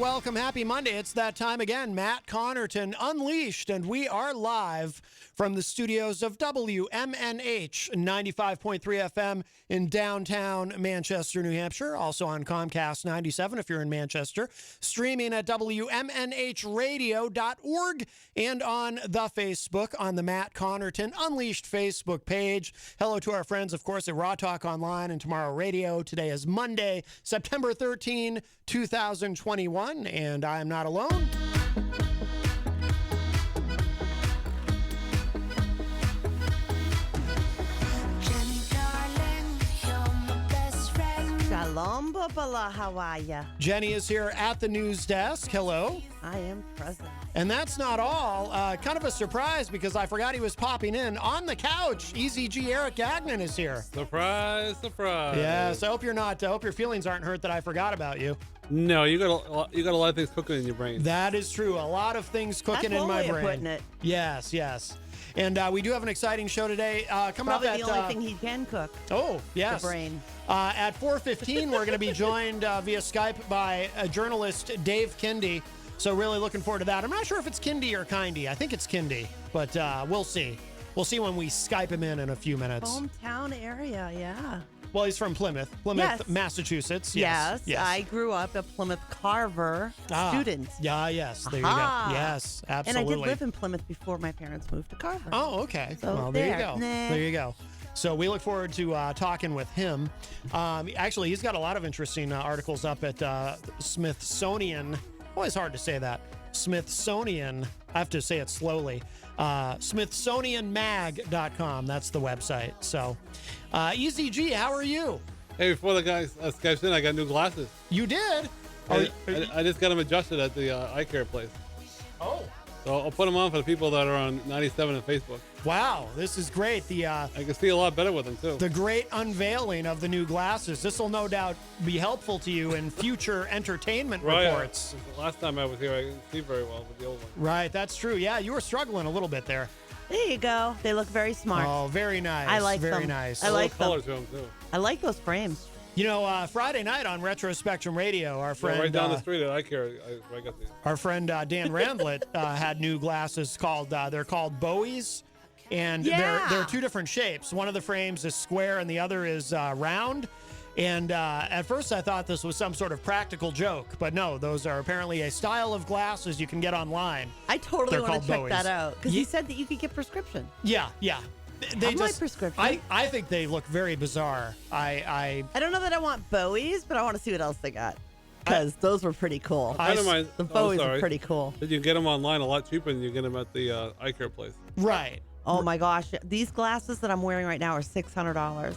welcome. Happy Monday. It's that time again. Matt Connarton Unleashed, and we are live from the studios of WMNH 95.3 FM in downtown Manchester, New Hampshire. Also on Comcast 97 if you're in Manchester. Streaming at WMNHradio.org and on the Facebook on the Matt Connarton Unleashed Facebook page. Hello to our friends, of course, at Raw Talk Online and Tomorrow Radio. Today is Monday, September 13, 2021, and I am not alone. Shalom, Babala, how are ya? Jenny is here at the news desk. Hello. I am present. And that's not all. Kind of a surprise because I forgot he was popping in. On the couch, Eazy-G Eric Gagnon is here. Surprise, surprise. Yes, I hope you're not. I hope your feelings aren't hurt that I forgot about you. No, you got a lot of things cooking in your brain. That is true. A lot of things cooking in my brain. That's one way of putting it. Yes, yes. And we do have an exciting show today. Coming Probably up at the only thing he can cook. Oh, yes. The brain. At 4:15, we're going to be joined via Skype by journalist Dave Kindy. So really looking forward to that. I'm not sure if it's Kindy or Kindy. I think it's Kindy, but we'll see. We'll see when we Skype him in a few minutes. Hometown area, yeah. Well, he's from Plymouth, Yes. Massachusetts. Yes. I grew up a Plymouth Carver student. Yeah, yes. There you go. Yes, absolutely. And I did live in Plymouth before my parents moved to Carver. Oh, okay. So well, there you there. go. Nah. There you go. So we look forward to talking with him. Actually, he's got a lot of interesting articles up at Smithsonian. Always hard to say that. Smithsonian. I have to say it slowly. SmithsonianMag.com. That's the website. So, Eazy-G, how are you? Hey, before the guy Skypes in, I got new glasses. You did? I just got them adjusted at the eye care place. Oh. So I'll put them on for the people that are on 97 and Facebook. Wow, this is great. I can see a lot better with them, too. The great unveiling of the new glasses. This will no doubt be helpful to you in future entertainment reports. The last time I was here, I didn't see very well with the old one. Right, that's true. Yeah, you were struggling a little bit there. There you go. They look very smart. Oh, very nice. I like them. Very nice. I like them. Colors to them, too. I like those frames. You know, Friday night on Retro Spectrum Radio, our friend right down the street at eye care, I got these. Our friend Dan Randlett had new glasses called they're called Bowies, and they're two different shapes. One of the frames is square and the other is round. And at first I thought this was some sort of practical joke, but no, those are apparently a style of glasses you can get online. I totally want to check Bowies. that out because he said that you could get prescription. Yeah. They my prescription. I think they look very bizarre. I don't know that I want Bowies, but I want to see what else they got because those were pretty cool. The Bowies are pretty cool. You can get them online a lot cheaper than you get them at the eye care place. Right. Oh my gosh, these glasses that I'm wearing right now are $600.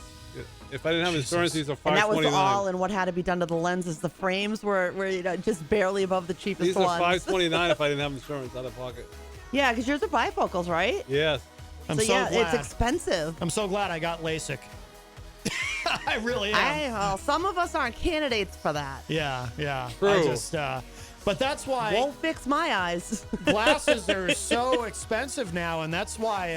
If I didn't have insurance, these are $529. And that was all in what had to be done to the lenses. The frames were just barely above the cheapest these ones. These are $529 if I didn't have insurance out of pocket. Yeah, because yours are bifocals, right? Yes. I'm so glad. It's expensive. I'm so glad I got LASIK. I really am. Well, some of us aren't candidates for that. Yeah. True. I just, but that's why won't fix my eyes. glasses are so expensive now, and that's why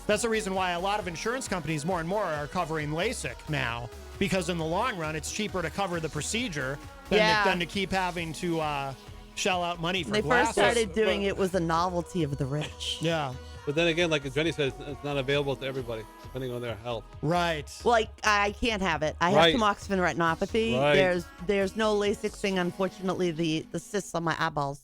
that's the reason why a lot of insurance companies more and more are covering LASIK now, because in the long run it's cheaper to cover the procedure than to keep having to shell out money for when they glasses. first started doing it was the novelty of the rich. Yeah. But then again, like Jenny said, it's not available to everybody, depending on their health. Right. Like, I can't have it. I have tamoxifen retinopathy. Right. There's no LASIK thing, unfortunately, the cysts on my eyeballs.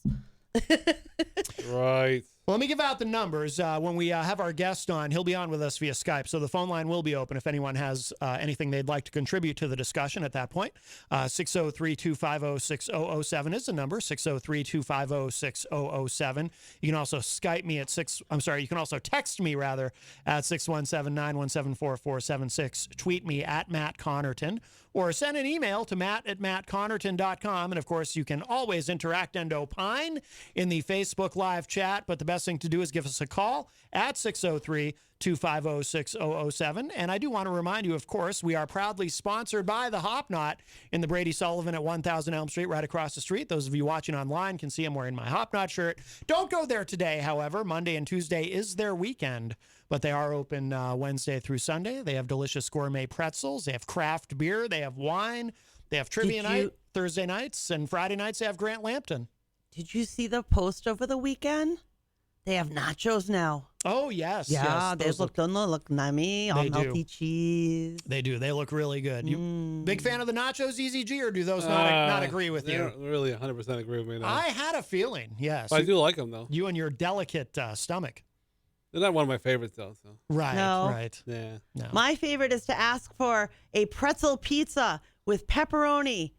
Right. Well, let me give out the numbers. When we have our guest on, he'll be on with us via Skype, so the phone line will be open if anyone has anything they'd like to contribute to the discussion at that point. 603-250-6007 is the number, 603-250-6007. You can also Skype me at you can also text me, rather, at 617-917-4476. Tweet me at Matt Connarton, or send an email to matt@mattconnerton.com. And, of course, you can always interact and opine in the Facebook Live chat, but the best thing to do is give us a call at 603-250-6007. And I do want to remind you, of course, we are proudly sponsored by the Hop Knot in the Brady Sullivan at 1000 Elm Street, right across the street. Those of you watching online can see I'm wearing my Hop Knot shirt. Don't go there today, however. Monday and Tuesday is their weekend, but they are open Wednesday through Sunday. They have delicious gourmet pretzels. They have craft beer. They have wine. They have trivia night Thursday nights, and Friday nights they have Grant Lambton. Did you see the post over the weekend? They have nachos now. Oh, yes. Yeah, yes, they look nummy, all melty cheese. They do. They look really good. You big fan of the nachos, Eazy-G, or do those not agree with you? They don't really 100% agree with me. No. I had a feeling, yes. But I do like them, though. You and your delicate stomach. They're not one of my favorites, though. So. Right, no. right. Yeah. No. My favorite is to ask for a pretzel pizza with pepperoni.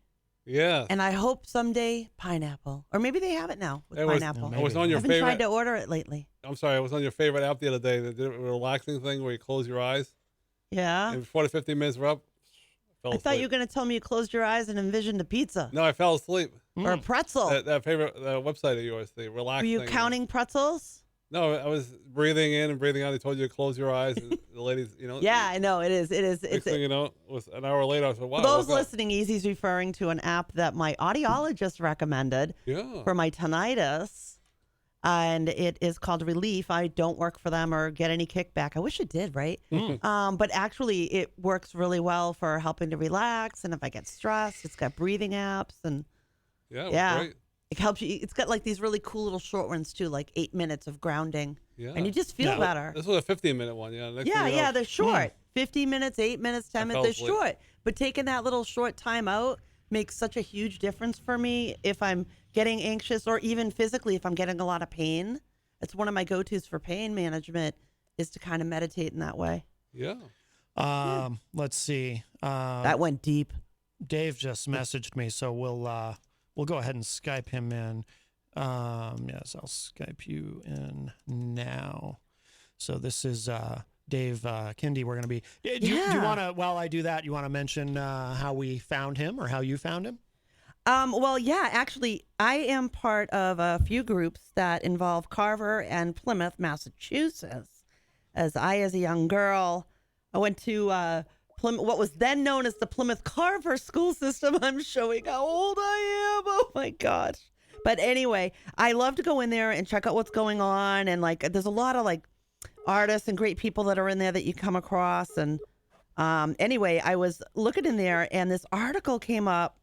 Yeah. And I hope someday pineapple. Or maybe they have it now with pineapple. I was on your favorite. I haven't tried to order it lately. I'm sorry. I was on your favorite app the other day. The relaxing thing where you close your eyes. Yeah. And before the 15 minutes were up, I thought you were going to tell me you closed your eyes and envisioned a pizza. No, I fell asleep. Or a pretzel. That favorite website of yours, the relaxing. Were you counting pretzels? No, I was breathing in and breathing out. They told you to close your eyes. And the ladies, Yeah, I know. It is. Next thing you know, it was an hour later. I said, wow. For those listening, Easy's referring to an app that my audiologist recommended for my tinnitus. And it is called Relief. I don't work for them or get any kickback. I wish it did, right? But actually, it works really well for helping to relax. And if I get stressed, it's got breathing apps. And great. It helps you. It's got like these really cool little short ones too, like 8 minutes of grounding. Yeah. And you just feel better. This was a 15-minute one, They're short. 15 minutes, 8 minutes, 10 minutes, they're short. But taking that little short time out makes such a huge difference for me if I'm getting anxious or even physically if I'm getting a lot of pain. It's one of my go-tos for pain management is to kind of meditate in that way. Yeah. Let's see. That went deep. Dave just messaged me, so we'll go ahead and Skype him in. Yes, I'll Skype you in now. So this is Dave Kindy. We're going to be. Do you want to? While I do that, you want to mention how we found him or how you found him? Well, yeah. Actually, I am part of a few groups that involve Carver and Plymouth, Massachusetts. As a young girl, I went to what was then known as the Plymouth Carver school system. I'm showing how old I am. Oh my gosh. But anyway, I love to go in there and check out what's going on. And like, there's a lot of like artists and great people that are in there that you come across. And anyway, I was looking in there and this article came up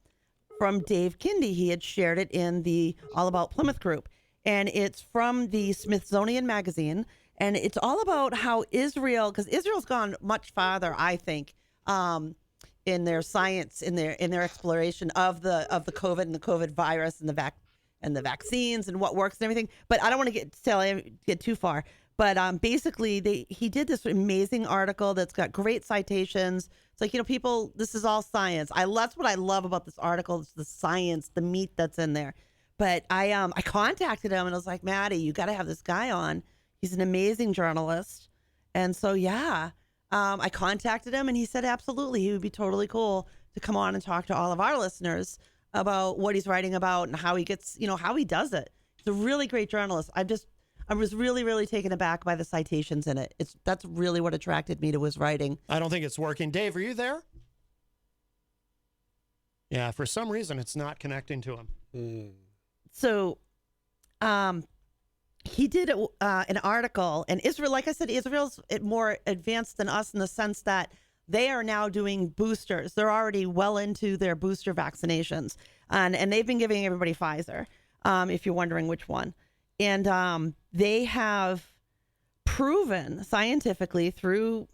from Dave Kindy. He had shared it in the All About Plymouth group. And it's from the Smithsonian magazine. And it's all about how Israel, because Israel's gone much farther, I think, in their science, in their exploration of the COVID and the COVID virus and the vaccines and what works and everything. But I don't want to get too far. But basically, he did this amazing article that's got great citations. It's like, people, this is all science. That's what I love about this article. It's the science, the meat that's in there. But I contacted him and I was like, Maddie, you got to have this guy on. He's an amazing journalist. And so, I contacted him and he said, absolutely. He would be totally cool to come on and talk to all of our listeners about what he's writing about and how he gets, how he does it. He's a really great journalist. I was really, really taken aback by the citations in it. That's really what attracted me to his writing. I don't think it's working. Dave, are you there? Yeah, for some reason it's not connecting to him. So, he did an article, and Israel, like I said, Israel's more advanced than us in the sense that they are now doing boosters. They're already well into their booster vaccinations, and they've been giving everybody Pfizer, if you're wondering which one. And they have proven scientifically through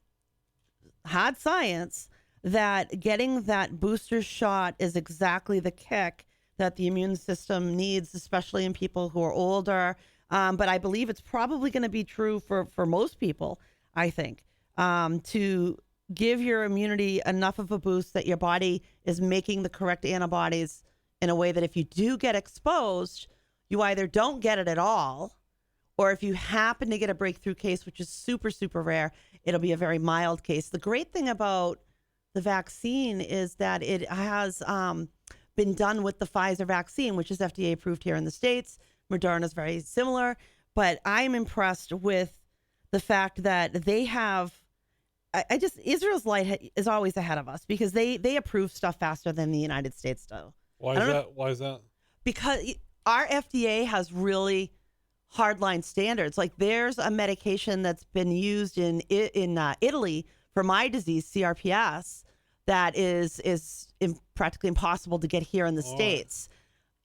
hard science that getting that booster shot is exactly the kick that the immune system needs, especially in people who are older. But I believe it's probably going to be true for most people, I think, to give your immunity enough of a boost that your body is making the correct antibodies in a way that if you do get exposed, you either don't get it at all, or if you happen to get a breakthrough case, which is super, super rare, it'll be a very mild case. The great thing about the vaccine is that it has been done with the Pfizer vaccine, which is FDA approved here in the States. Moderna is very similar, but I'm impressed with the fact that they have, Israel's light is always ahead of us because they approve stuff faster than the United States do. Why is that? Because our FDA has really hardline standards. Like there's a medication that's been used in Italy for my disease, CRPS, that is practically impossible to get here in the States.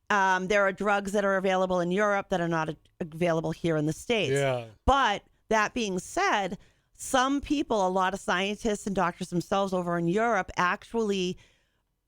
There are drugs that are available in Europe that are not available here in the States. Yeah. But that being said, some people, a lot of scientists and doctors themselves over in Europe actually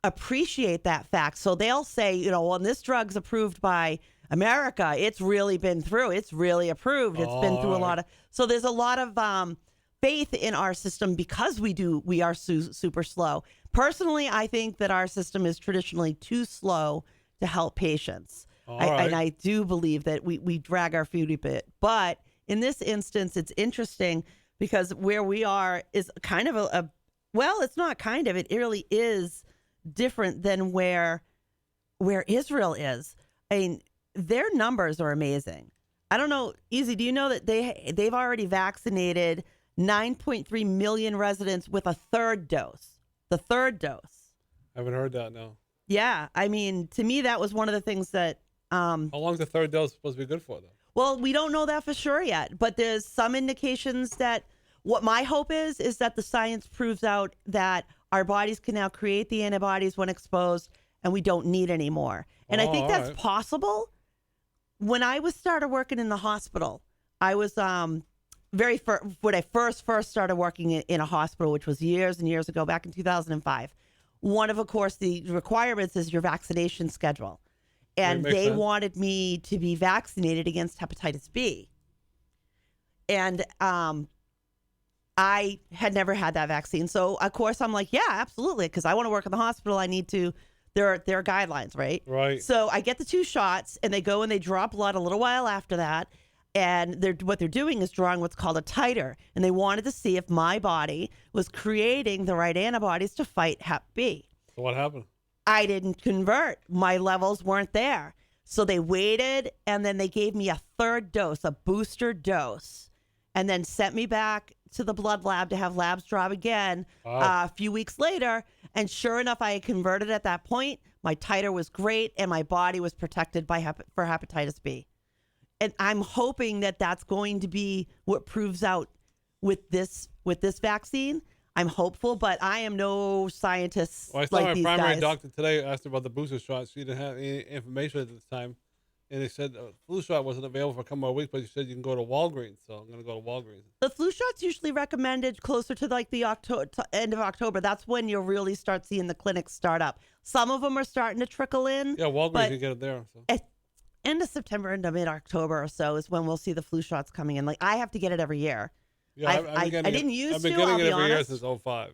appreciate that fact. So they'll say, when this drug's approved by America, it's really been through. It's really approved. It's been through a lot of. So there's a lot of faith in our system because we are super slow. Personally, I think that our system is traditionally too slow to help patients. And I do believe that we drag our feet a bit. But in this instance, it's interesting because where we are is kind of it's not kind of, it really is different than where Israel is. I mean, their numbers are amazing. I don't know, Easy, do you know that they've already vaccinated 9.3 million residents with a third dose? The third dose. I haven't heard that, no. Yeah, I mean, to me, that was one of the things that... How long is the third dose supposed to be good for, though? Well, we don't know that for sure yet, but there's some indications that what my hope is that the science proves out that our bodies can now create the antibodies when exposed and we don't need any more. And I think that's possible. When I started working in the hospital, I was when I first started working in a hospital, which was years and years ago, back in 2005. One of course, the requirements is your vaccination schedule. And they wanted me to be vaccinated against hepatitis B. And I had never had that vaccine. So, of course, I'm like, yeah, absolutely. Because I want to work in the hospital. I need to. There are guidelines, right? Right. So I get the 2 shots, and they go and they draw blood a little while after that. And what they're doing is drawing what's called a titer. And they wanted to see if my body was creating the right antibodies to fight Hep B. So what happened? I didn't convert. My levels weren't there. So they waited, and then they gave me a third dose, a booster dose, and then sent me back to the blood lab to have labs draw again a few weeks later. And sure enough, I had converted at that point. My titer was great, and my body was protected for hepatitis B. And I'm hoping that that's going to be what proves out with this vaccine. I'm hopeful, but I am no scientist. Well, I saw like my these primary guys. doctor today. Asked her about the booster shot. She didn't have any information at the time, and they said the flu shot wasn't available for a couple more weeks. But she said you can go to Walgreens, so I'm going to go to Walgreens. The flu shot's usually recommended closer to like the end of October. That's when you'll really start seeing the clinics start up. Some of them are starting to trickle in. Yeah, Walgreens, you get it there. So. At end of September into mid-October or so is when we'll see the flu shots coming in. Like, I have to get it every year. Yeah, I didn't used to. I've been getting it every year honest. since 05.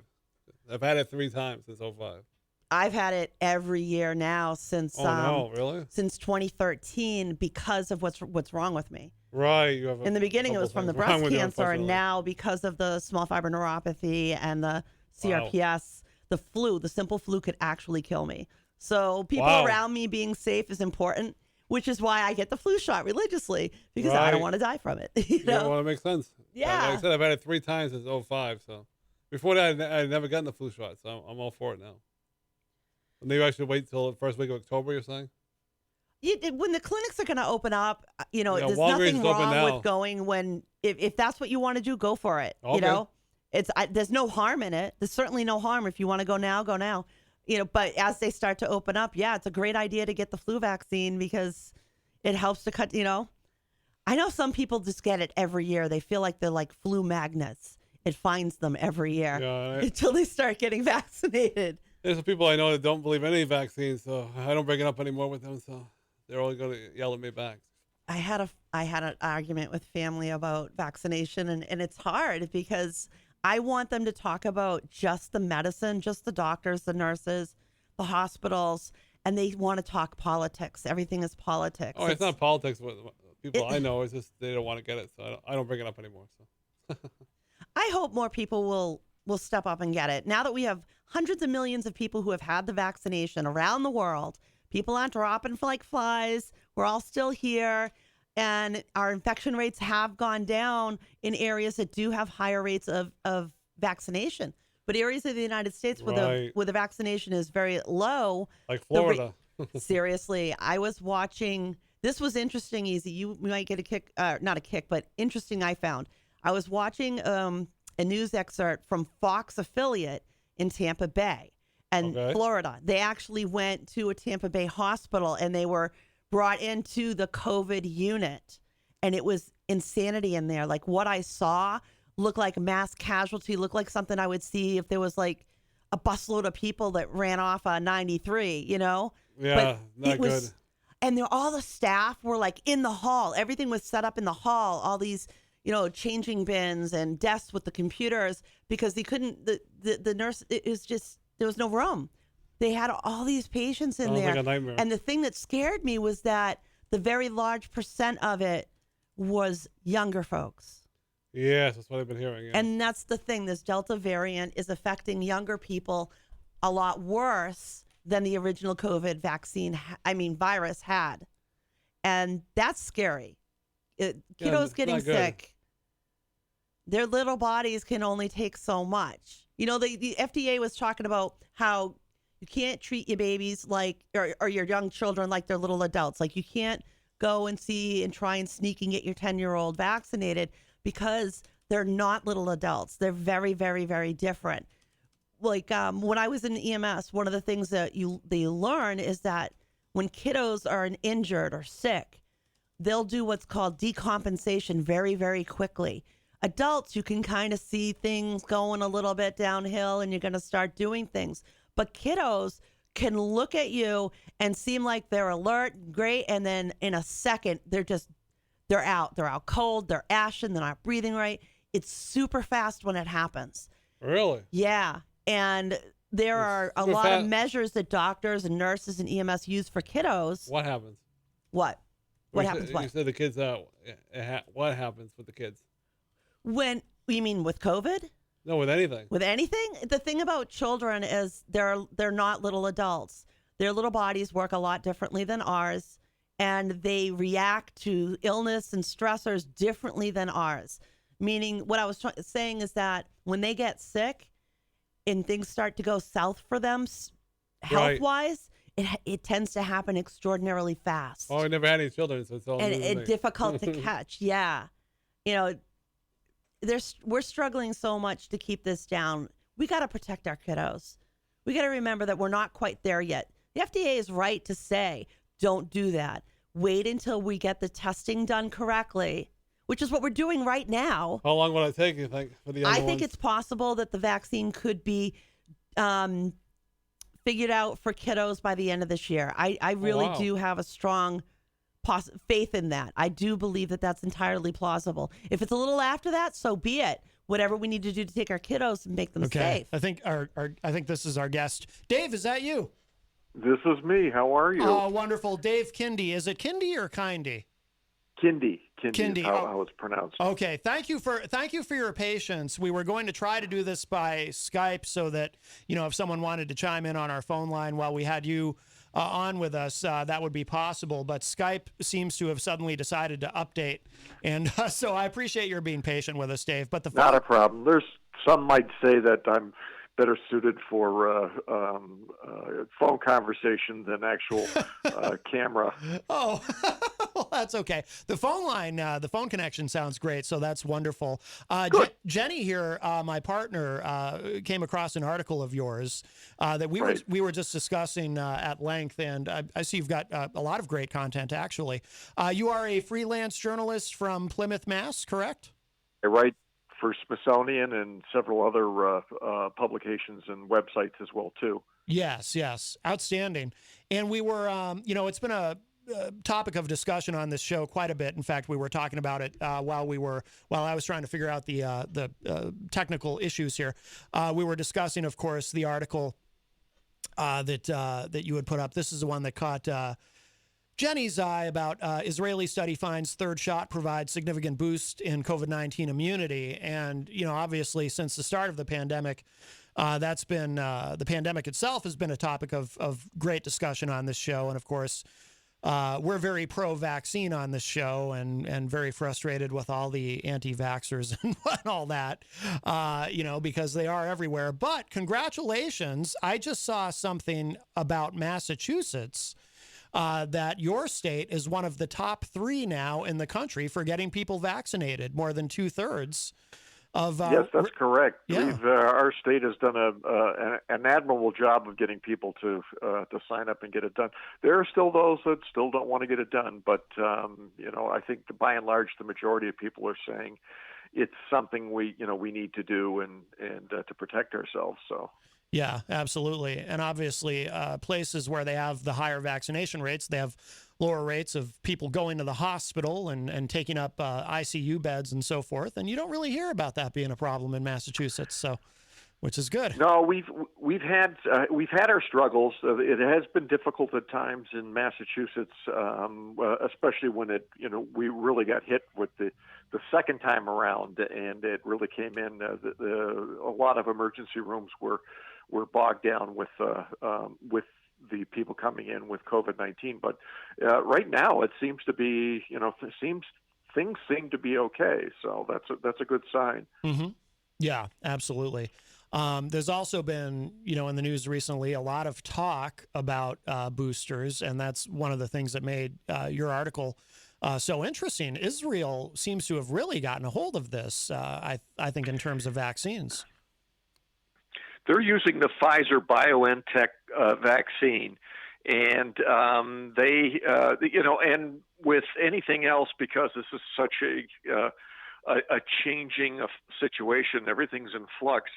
I've had it 3 times since 05. I've had it every year now since really? Since 2013 because of what's wrong with me. Right. You have in the beginning it was from the breast cancer, and now because of the small fiber neuropathy and the CRPS, the flu, the simple flu could actually kill me. So people around me being safe is important, which is why I get the flu shot religiously, because I don't want to die from it. You know? Yeah, well, it makes sense. Yeah. Like I said, I've had it 3 times since 05. So before that, I'd never gotten the flu shot. So I'm all for it now. Maybe I should wait till the first week of October, you're saying? When the clinics are going to open up, there's Walgreens nothing wrong with going when, if that's what you want to do, go for it. Okay. You know, there's no harm in it. There's certainly no harm. If you want to go now, go now. But as they start to open up, it's a great idea to get the flu vaccine because it helps to cut, I know some people just get it every year. They feel like they're like flu magnets. It finds them every year until they start getting vaccinated. There's some people I know that don't believe in any vaccines, so I don't bring it up anymore with them, so they're only going to yell at me back. I had an argument with family about vaccination, and it's hard because I want them to talk about just the medicine, just the doctors, the nurses, the hospitals, and they want to talk politics. Everything is politics. Oh, it's not politics. People I know, it's just they don't want to get it, so I don't bring it up anymore. So I hope more people will step up and get it. Now that we have hundreds of millions of people who have had the vaccination around the world, people aren't dropping like flies. We're all still here. And our infection rates have gone down in areas that do have higher rates of vaccination. But areas of the United States where the vaccination is very low. Like Florida. Seriously, I was watching. This was interesting, Easy. You might get a kick, not a kick, but interesting I found. I was watching a news excerpt from Fox affiliate in Tampa Bay. and Florida. They actually went to a Tampa Bay hospital and they were brought into the COVID unit, and it was insanity in there. Like what I saw looked like mass casualty, looked like something I would see if there was like a busload of people that ran off on 93, you know? Yeah, but not good. And all the staff were like in the hall. Everything was set up in the hall. All these, you know, changing bins and desks with the computers, because they couldn't, the nurse, it was just, there was no room. They had all these patients in there. Like a nightmare. And the thing that scared me was that the very large percent of it was younger folks. Yes, that's what I've been hearing. Yeah. And that's the thing. This Delta variant is affecting younger people a lot worse than the original COVID virus had. And that's scary. Kiddos getting sick, their little bodies can only take so much. You know, the FDA was talking about how you can't treat your babies like, or your young children like they're little adults. Like you can't go and see and try and sneak and get your 10-year-old vaccinated, because they're not little adults. They're very, very, very different. Like when I was in EMS, one of the things that they learn is that when kiddos are injured or sick, they'll do what's called decompensation very, very quickly. Adults, you can kind of see things going a little bit downhill and you're going to start doing things. But kiddos can look at you and seem like they're alert, great, and then in a second, they're out. They're out cold. They're ashen. They're not breathing right. It's super fast when it happens. Really? Yeah. And there are a lot of measures that doctors and nurses and EMS use for kiddos. What happens? What? What happens? You said the kids. What happens with the kids? When you mean with COVID? No, with anything. With anything? The thing about children is they're not little adults. Their little bodies work a lot differently than ours, and they react to illness and stressors differently than ours. Meaning, what I was saying is that when they get sick and things start to go south for them, health-wise, it tends to happen extraordinarily fast. Oh, I never had any children, so it's all and difficult to catch. Yeah, you know, we're struggling so much to keep this down. We got to protect our kiddos. We got to remember that we're not quite there yet. The FDA is right to say, don't do that. Wait until we get the testing done correctly, which is what we're doing right now. How long will it take, you think, for the other I think it's possible that the vaccine could be figured out for kiddos by the end of this year. I really do have a strong faith in that. I do believe that that's entirely plausible. If it's a little after that, so be it. Whatever we need to do to take our kiddos and make them safe. I think I think this is our guest. Dave, is that you? This is me. How are you? Oh, wonderful. Dave Kindy. Is it Kindy or Kindy? Kindy is how it's pronounced. Okay. Thank you for your patience. We were going to try to do this by Skype so that, you know, if someone wanted to chime in on our phone line while we had you on with us, that would be possible. But Skype seems to have suddenly decided to update. And so I appreciate your being patient with us, Dave. But not a problem. Some might say that I'm better suited for phone conversation than actual camera. Oh, well, that's okay. The phone line, the phone connection sounds great, so that's wonderful. Jenny here, my partner, came across an article of yours that we were just discussing at length, and I see you've got a lot of great content, actually. You are a freelance journalist from Plymouth, Mass., correct? I write for Smithsonian and several other publications and websites as well, too. Yes. Outstanding. And we were, it's been a topic of discussion on this show quite a bit. In fact, we were talking about it while I was trying to figure out the technical issues here. We were discussing, of course, the article that you had put up. This is the one that caught Jenny's eye about Israeli study finds third shot provides significant boost in COVID-19 immunity. And, obviously, since the start of the pandemic, that's been the pandemic itself has been a topic of great discussion on this show. And, of course, we're very pro-vaccine on this show and very frustrated with all the anti-vaxxers and all that, because they are everywhere. But congratulations. I just saw something about Massachusetts. That your state is one of the top 3 now in the country for getting people vaccinated, more than 2/3. of yes, that's correct. Yeah. Our state has done an admirable job of getting people to sign up and get it done. There are still those that still don't want to get it done, but I think by and large the majority of people are saying it's something we need to do and to protect ourselves. So. Yeah, absolutely. And obviously, places where they have the higher vaccination rates, they have lower rates of people going to the hospital and taking up ICU beds and so forth. And you don't really hear about that being a problem in Massachusetts, so which is good. No, we've had our struggles. It has been difficult at times in Massachusetts, especially when we really got hit with the second time around, and it really came in. A lot of emergency rooms were bogged down with the people coming in with COVID-19. But right now, it seems to be things seem to be okay. So that's a good sign. Mm-hmm. Yeah, absolutely. There's also been, in the news recently, a lot of talk about boosters, and that's one of the things that made your article so interesting. Israel seems to have really gotten a hold of this, I think, in terms of vaccines. They're using the Pfizer-BioNTech vaccine, and and with anything else, because this is such a changing situation, everything's in flux.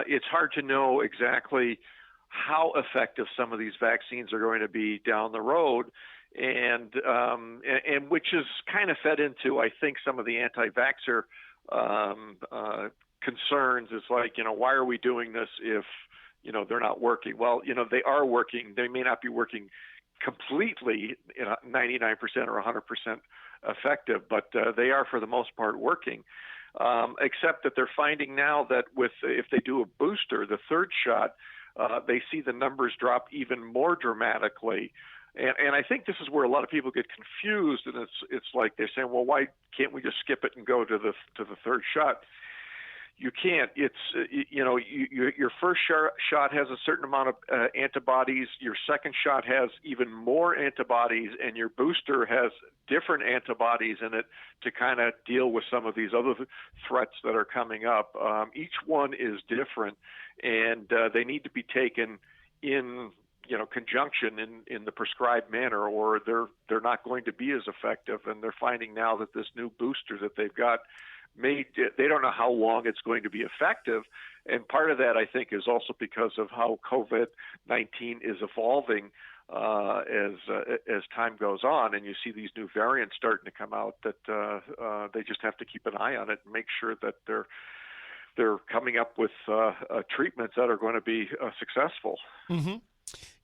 It's hard to know exactly how effective some of these vaccines are going to be down the road, and which is kind of fed into, I think, some of the anti-vaxxer concerns. Is like, why are we doing this if they're not working? Well, they are working. They may not be working completely 99% or 100% effective, but they are for the most part working. Except that they're finding now that if they do a booster, the third shot, they see the numbers drop even more dramatically. And I think this is where a lot of people get confused, and it's like they're saying, well, why can't we just skip it and go to the third shot? You can't. It's your first shot has a certain amount of antibodies. Your second shot has even more antibodies, and your booster has different antibodies in it to kind of deal with some of these other threats that are coming up. Each one is different, and they need to be taken in conjunction in the prescribed manner, or they're not going to be as effective. And they're finding now that this new booster that they've got, they don't know how long it's going to be effective. And part of that, I think, is also because of how COVID-19 is evolving as time goes on, and you see these new variants starting to come out that they just have to keep an eye on it and make sure that they're coming up with treatments that are going to be successful. Mm-hmm.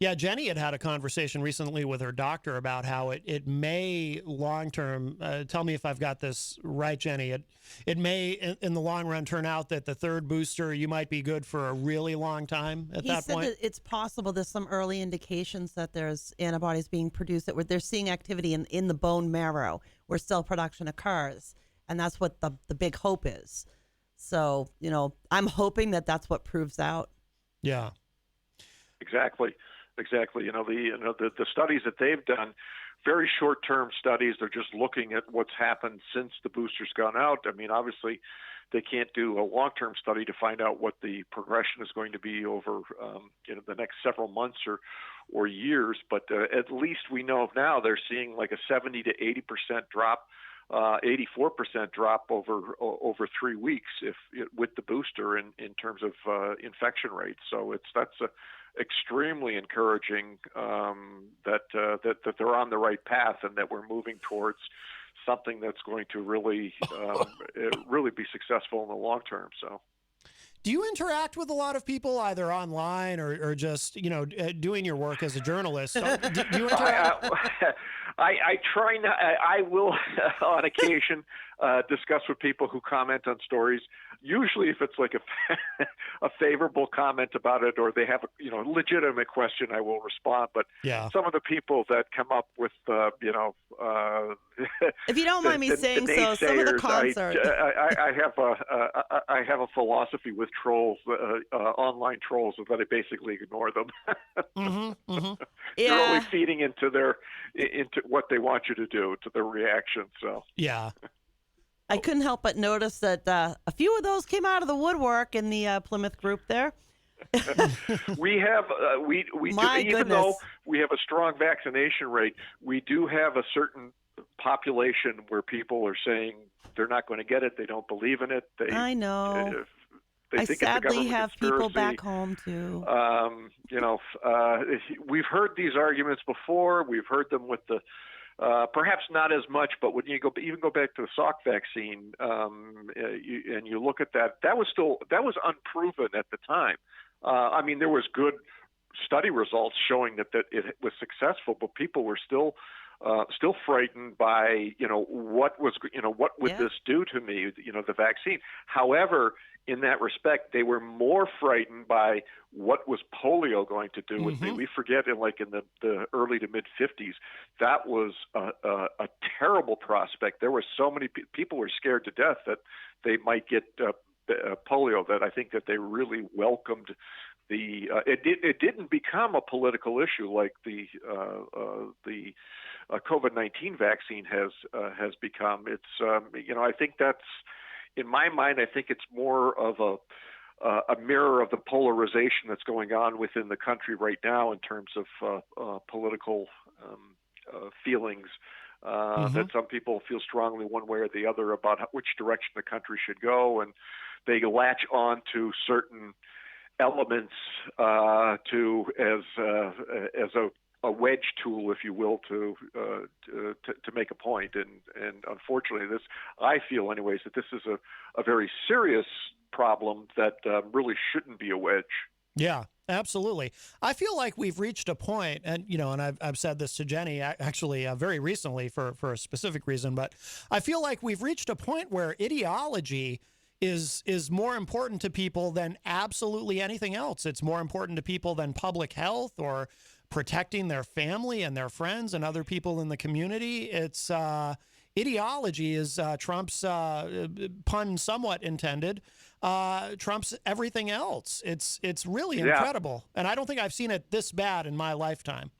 Yeah, Jenny had a conversation recently with her doctor about how it may long-term, tell me if I've got this right, Jenny, it may in the long run turn out that the third booster, you might be good for a really long time at that point. He said that it's possible there's some early indications that there's antibodies being produced, that they're seeing activity in the bone marrow where cell production occurs, and that's what the big hope is. So, I'm hoping that that's what proves out. Yeah. Exactly. The studies that they've done, very short-term studies. They're just looking at what's happened since the booster's gone out. I mean, obviously, they can't do a long-term study to find out what the progression is going to be over the next several months or years. But at least we know now they're seeing like a 70 to 80% drop. 84% drop over 3 weeks with the booster in terms of infection rates. So that's extremely encouraging that they're on the right path and that we're moving towards something that's going to really be successful in the long term. So. Do you interact with a lot of people either online or just, doing your work as a journalist? Do you interact? I try not. I will on occasion discuss with people who comment on stories. Usually, if it's like a favorable comment about it, or they have a legitimate question, I will respond. But some of the people that come up with if you don't mind me saying so, some of the concert. I have a philosophy with trolls, online trolls, that I basically ignore them. Mm-hmm, mm-hmm. You're only feeding into what they want you to do, to their reaction. So yeah. I couldn't help but notice that a few of those came out of the woodwork in the Plymouth group there. We have My even goodness. though we have a strong vaccination rate, we do have a certain population where people are saying they're not going to get it. They don't believe in it. I know. They I think it's a sadly government have conspiracy. people back home too. We've heard these arguments before. We've heard them with the perhaps not as much, but when you go back to the Salk vaccine, and you look at that, that was unproven at the time. I mean, there was good study results showing that it was successful, but people were still frightened by what would this do to me, the vaccine. However, in that respect, they were more frightened by what was polio going to do with me. We forget in the early to mid 50s, that was a terrible prospect. There were so many people were scared to death that they might get polio, that I think that they really welcomed it didn't become a political issue like the COVID-19 vaccine has become. It's I think that's, in my mind, I think it's more of a mirror of the polarization that's going on within the country right now in terms of political feelings. That some people feel strongly one way or the other about which direction the country should go, and they latch on to certain elements as a wedge tool, if you will, to make a point. And unfortunately, I feel anyways that this is a very serious problem that really shouldn't be a wedge. Yeah, absolutely. I feel like we've reached a point, and I've said this to Jenny actually very recently for a specific reason, but I feel like we've reached a point where ideology is more important to people than absolutely anything else. It's more important to people than public health or protecting their family and their friends and other people in the community. It's ideology is Trump's pun somewhat intended. Trump's everything else. It's really incredible, and I don't think I've seen it this bad in my lifetime.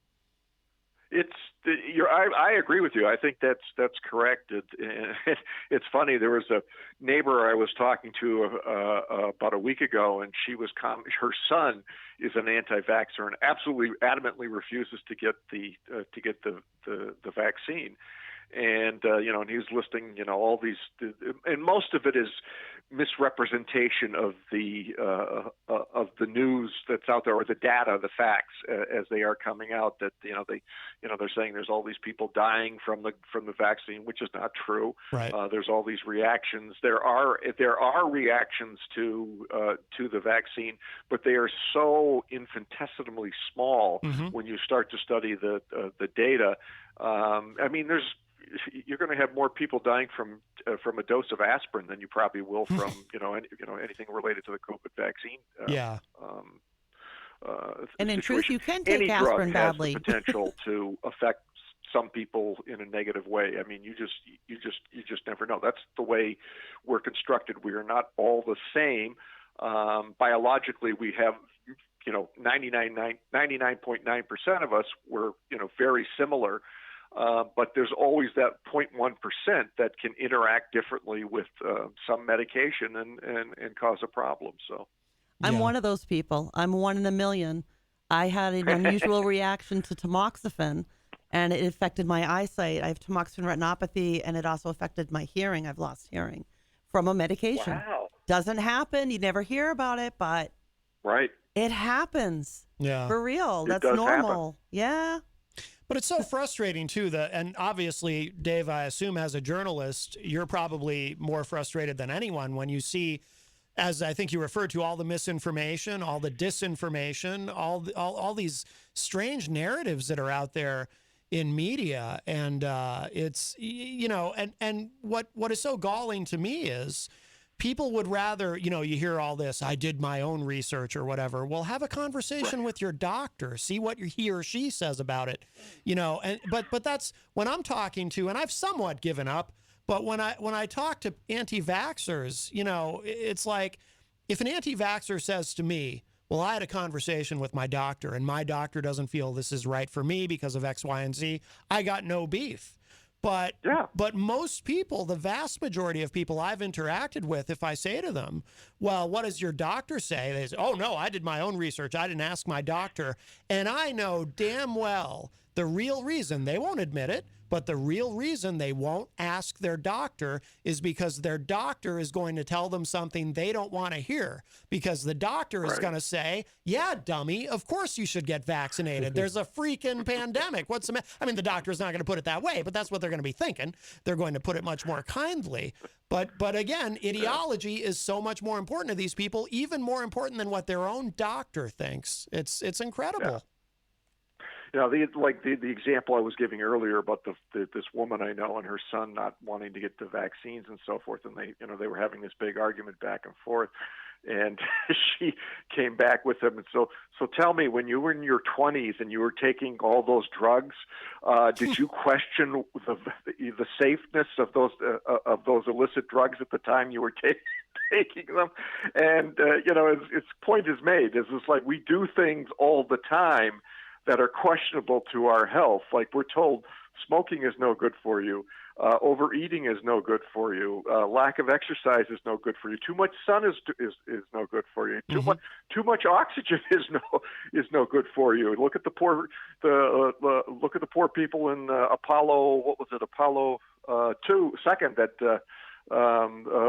I agree with you. I think that's correct. It's funny. There was a neighbor I was talking to about a week ago, and her son is an anti-vaxxer and absolutely adamantly refuses to get the vaccine. And and he was listing all these, and most of it is misrepresentation of the news that's out there, or the data, the facts as they are coming out. That they're saying there's all these people dying from the vaccine, which is not true. Right. There's all these reactions. There are reactions to the vaccine, but they are so infinitesimally small when you start to study the data. I mean, you're going to have more people dying from a dose of aspirin than you probably will from anything related to the COVID vaccine. And in situation. truth, you can take Any aspirin drug badly. has the potential to affect some people in a negative way. I mean, you just never know. That's the way we're constructed. We are not all the same. Biologically, we have 99.9% of us were very similar. But there's always that 0.1% that can interact differently with some medication and cause a problem. So I'm one of those people. I'm one in a million. I had an unusual reaction to tamoxifen, and it affected my eyesight. I have tamoxifen retinopathy, and it also affected my hearing. I've lost hearing from a medication. Wow. Doesn't happen. You never hear about it, but it happens. Yeah. For real. It That's does normal. happen. Yeah. But it's so frustrating, too, and obviously, Dave, I assume as a journalist, you're probably more frustrated than anyone when you see, as I think you referred to, all the misinformation, all the disinformation, all these strange narratives that are out there in media. And it's, and what is so galling to me is people would rather, you hear all this, I did my own research or whatever. Well, have a conversation with your doctor, see what he or she says about it, but that's when I'm talking to, and I've somewhat given up, but when I talk to anti-vaxxers, it's like if an anti-vaxxer says to me, well, I had a conversation with my doctor and my doctor doesn't feel this is right for me because of X, Y, and Z, I got no beef. But Yeah. but most people, the vast majority of people I've interacted with, if I say to them, well, what does your doctor say? They say, oh, no, I did my own research. I didn't ask my doctor. And I know damn well the real reason, they won't admit it, but the real reason they won't ask their doctor is because their doctor is going to tell them something they don't want to hear, because the doctor is Right. going to say, yeah, dummy, of course you should get vaccinated. There's a freaking pandemic. What's the matter? I mean, the doctor is not going to put it that way, but that's what they're going to be thinking. They're going to put it much more kindly. But again, ideology is so much more important to these people, even more important than what their own doctor thinks. It's incredible. Yeah. The example I was giving earlier about this woman I know and her son not wanting to get the vaccines and so forth, and they were having this big argument back and forth, and she came back with him, and so tell me, when you were in your 20s and you were taking all those drugs, did you question the safeness of those illicit drugs at the time you were taking them? And its point is made. It's like we do things all the time that are questionable to our health. Like we're told smoking is no good for you. Overeating is no good for you. Lack of exercise is no good for you. Too much sun is no good for you. Too much oxygen is no good for you. Look at the poor people in Apollo. What was it? Apollo 2 second that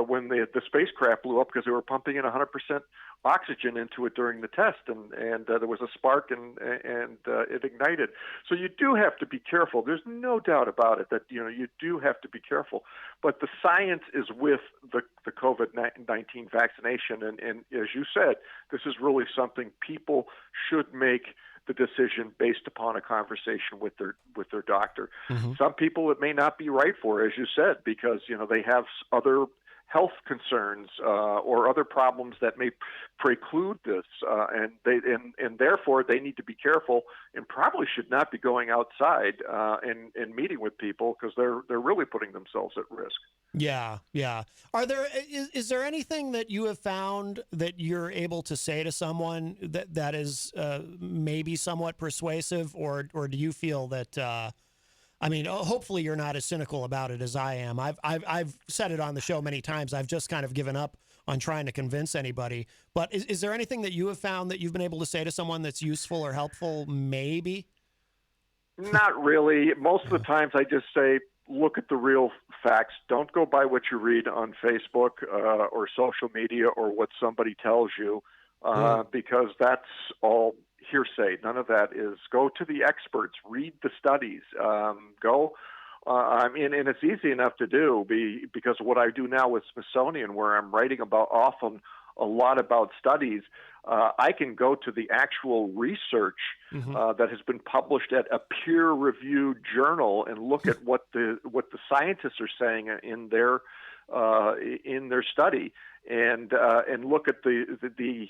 when the spacecraft blew up because they were pumping in 100% oxygen into it during the test, and there was a spark and it ignited. So you do have to be careful. There's no doubt about it that you do have to be careful. But the science is with the COVID-19 vaccination, and as you said, this is really something people should make the decision based upon a conversation with their doctor. Mm-hmm. Some people it may not be right for, as you said, because they have other health concerns or other problems that may preclude this, and therefore they need to be careful and probably should not be going outside and meeting with people, because they're really putting themselves at risk. Yeah. Is there anything that you have found that you're able to say to someone that is maybe somewhat persuasive, or do you feel that? I mean, hopefully you're not as cynical about it as I am. I've said it on the show many times. I've just kind of given up on trying to convince anybody. But is there anything that you have found that you've been able to say to someone that's useful or helpful? Maybe. Not really. Most of the times I just say, look at the real facts. Don't go by what you read on Facebook or social media or what somebody tells you, because that's all hearsay. None of that is. Go to the experts. Read the studies. And it's easy enough to do because of what I do now with Smithsonian, where I'm writing often a lot about studies. I can go to the actual research that has been published at a peer-reviewed journal and look at what the scientists are saying in their study, and look at the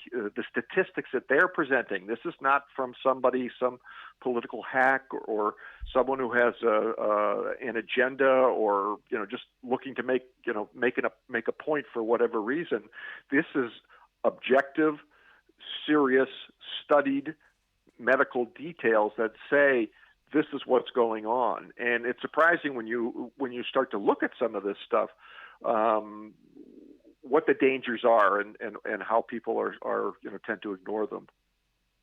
statistics that they're presenting. This is not from some political hack or someone who has an agenda, or just looking to make a point for whatever reason. This is objective, serious, studied medical details that say this is what's going on. And it's surprising when you start to look at some of this stuff, what the dangers are and how people are tend to ignore them.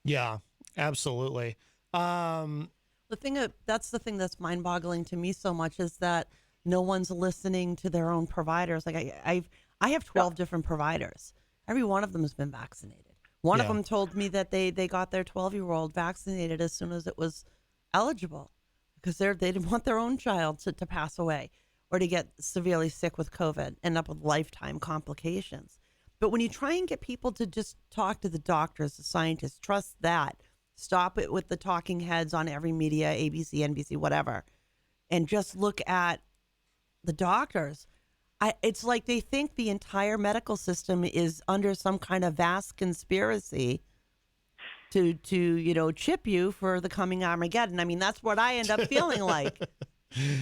Yeah, absolutely. That's the thing that's mind-boggling to me so much, is that no one's listening to their own providers. Like I have 12 different providers. Every one of them has been vaccinated. One of them told me that they got their 12-year-old vaccinated as soon as it was eligible, because they didn't want their own child to pass away or to get severely sick with COVID, end up with lifetime complications. But when you try and get people to just talk to the doctors, the scientists, trust that, stop it with the talking heads on every media, ABC, NBC, whatever, and just look at the doctors. It's like they think the entire medical system is under some kind of vast conspiracy to chip you for the coming Armageddon. I mean, that's what I end up feeling like.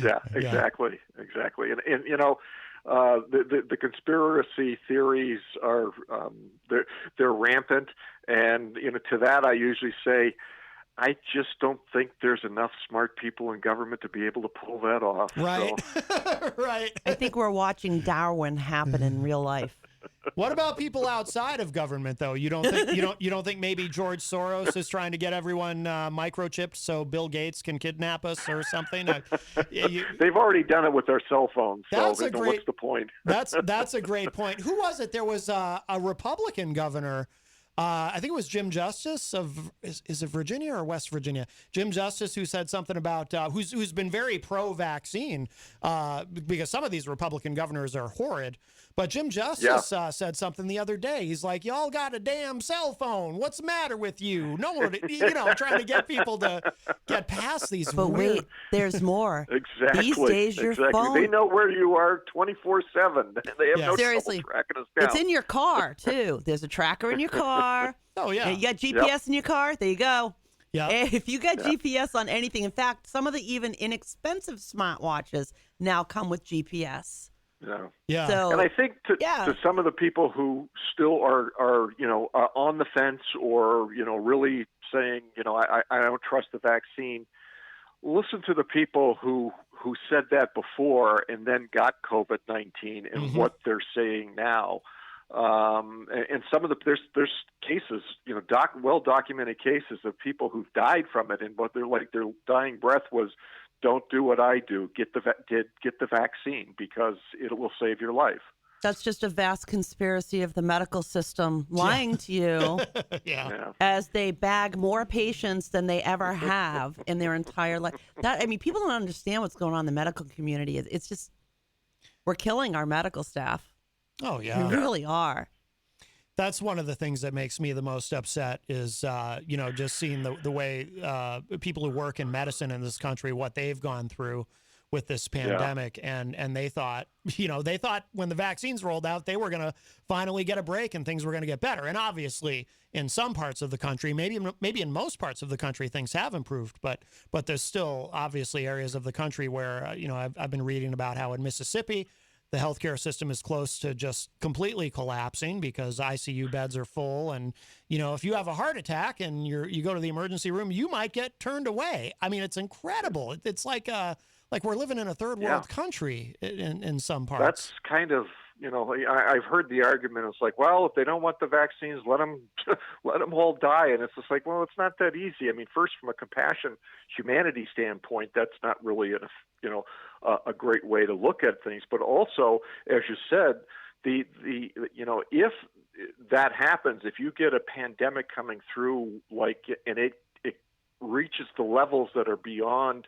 Yeah, exactly. And the conspiracy theories are they're rampant, and to that I usually say, I just don't think there's enough smart people in government to be able to pull that off. Right. So. Right. I think we're watching Darwin happen in real life. What about people outside of government, though? You don't think maybe George Soros is trying to get everyone microchipped so Bill Gates can kidnap us or something? They've already done it with their cell phones. So what's the point? That's a great point. Who was it? There was a Republican governor. I think it was Jim Justice of is it Virginia or West Virginia? Jim Justice, who said something about who's been very pro-vaccine because some of these Republican governors are horrid. But Jim Justice said something the other day. He's like, "Y'all got a damn cell phone. What's the matter with you?" No one, trying to get people to get past these. But wait, there's more. Exactly. These days, your phone. They know where you are 24/7. They have no Seriously. trouble tracking us down. It's in your car too. There's a tracker in your car. Oh yeah. You got GPS in your car. There you go. Yeah. If you got GPS on anything, in fact, some of the even inexpensive smartwatches now come with GPS. Yeah. Yeah. So, and I think to some of the people who still are on the fence or really saying I don't trust the vaccine, listen to the people who said that before and then got COVID-19 and what they're saying now. And some of there's cases, well documented cases of people who've died from it, and what their dying breath was, "Don't do what I do. Get the vaccine because it will save your life." That's just a vast conspiracy of the medical system lying to you as they bag more patients than they ever have in their entire life. People don't understand what's going on in the medical community. It's just, we're killing our medical staff. Oh, yeah. We really are. That's one of the things that makes me the most upset is, just seeing the way people who work in medicine in this country, what they've gone through with this pandemic. And they thought when the vaccines rolled out, they were going to finally get a break and things were going to get better. And obviously in some parts of the country, maybe in most parts of the country, things have improved, but there's still obviously areas of the country where, I've been reading about how in Mississippi, the healthcare system is close to just completely collapsing because ICU beds are full. And, if you have a heart attack and you go to the emergency room, you might get turned away. I mean, it's incredible. It's like we're living in a third world country in some parts. That's kind of, I've heard the argument. It's like, well, if they don't want the vaccines, let them all die. And it's just like, well, it's not that easy. I mean, first, from a compassion, humanity standpoint, that's not really a great way to look at things. But also, as you said, if that happens, if you get a pandemic coming through, and it reaches the levels that are beyond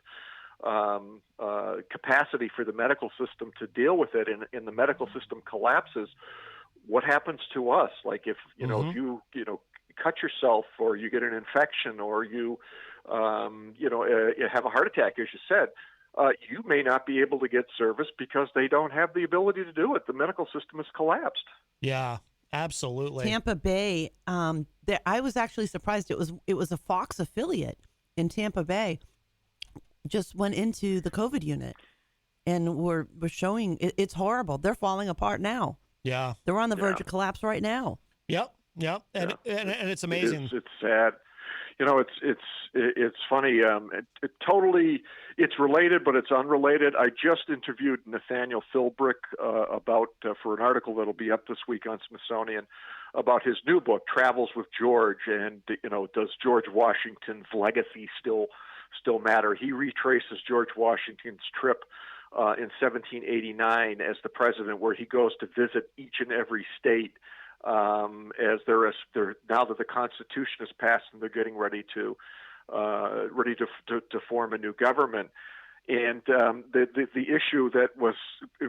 capacity for the medical system to deal with it, and the medical system collapses, what happens to us? Like if if you cut yourself, or you get an infection, or you have a heart attack, as you said, you may not be able to get service because they don't have the ability to do it. The medical system has collapsed. Yeah, absolutely. Tampa Bay, I was actually surprised. It was a Fox affiliate in Tampa Bay just went into the COVID unit, and we're showing it's horrible. They're falling apart now. Yeah, they're on the verge of collapse right now. Yep. And it's amazing. It's sad. It's funny. It's related, but it's unrelated. I just interviewed Nathaniel Philbrick for an article that'll be up this week on Smithsonian about his new book, Travels with George, and does George Washington's legacy still matter? He retraces George Washington's trip in 1789 as the president, where he goes to visit each and every state as they're now that the Constitution is passed and they're getting ready to form a new government. And the issue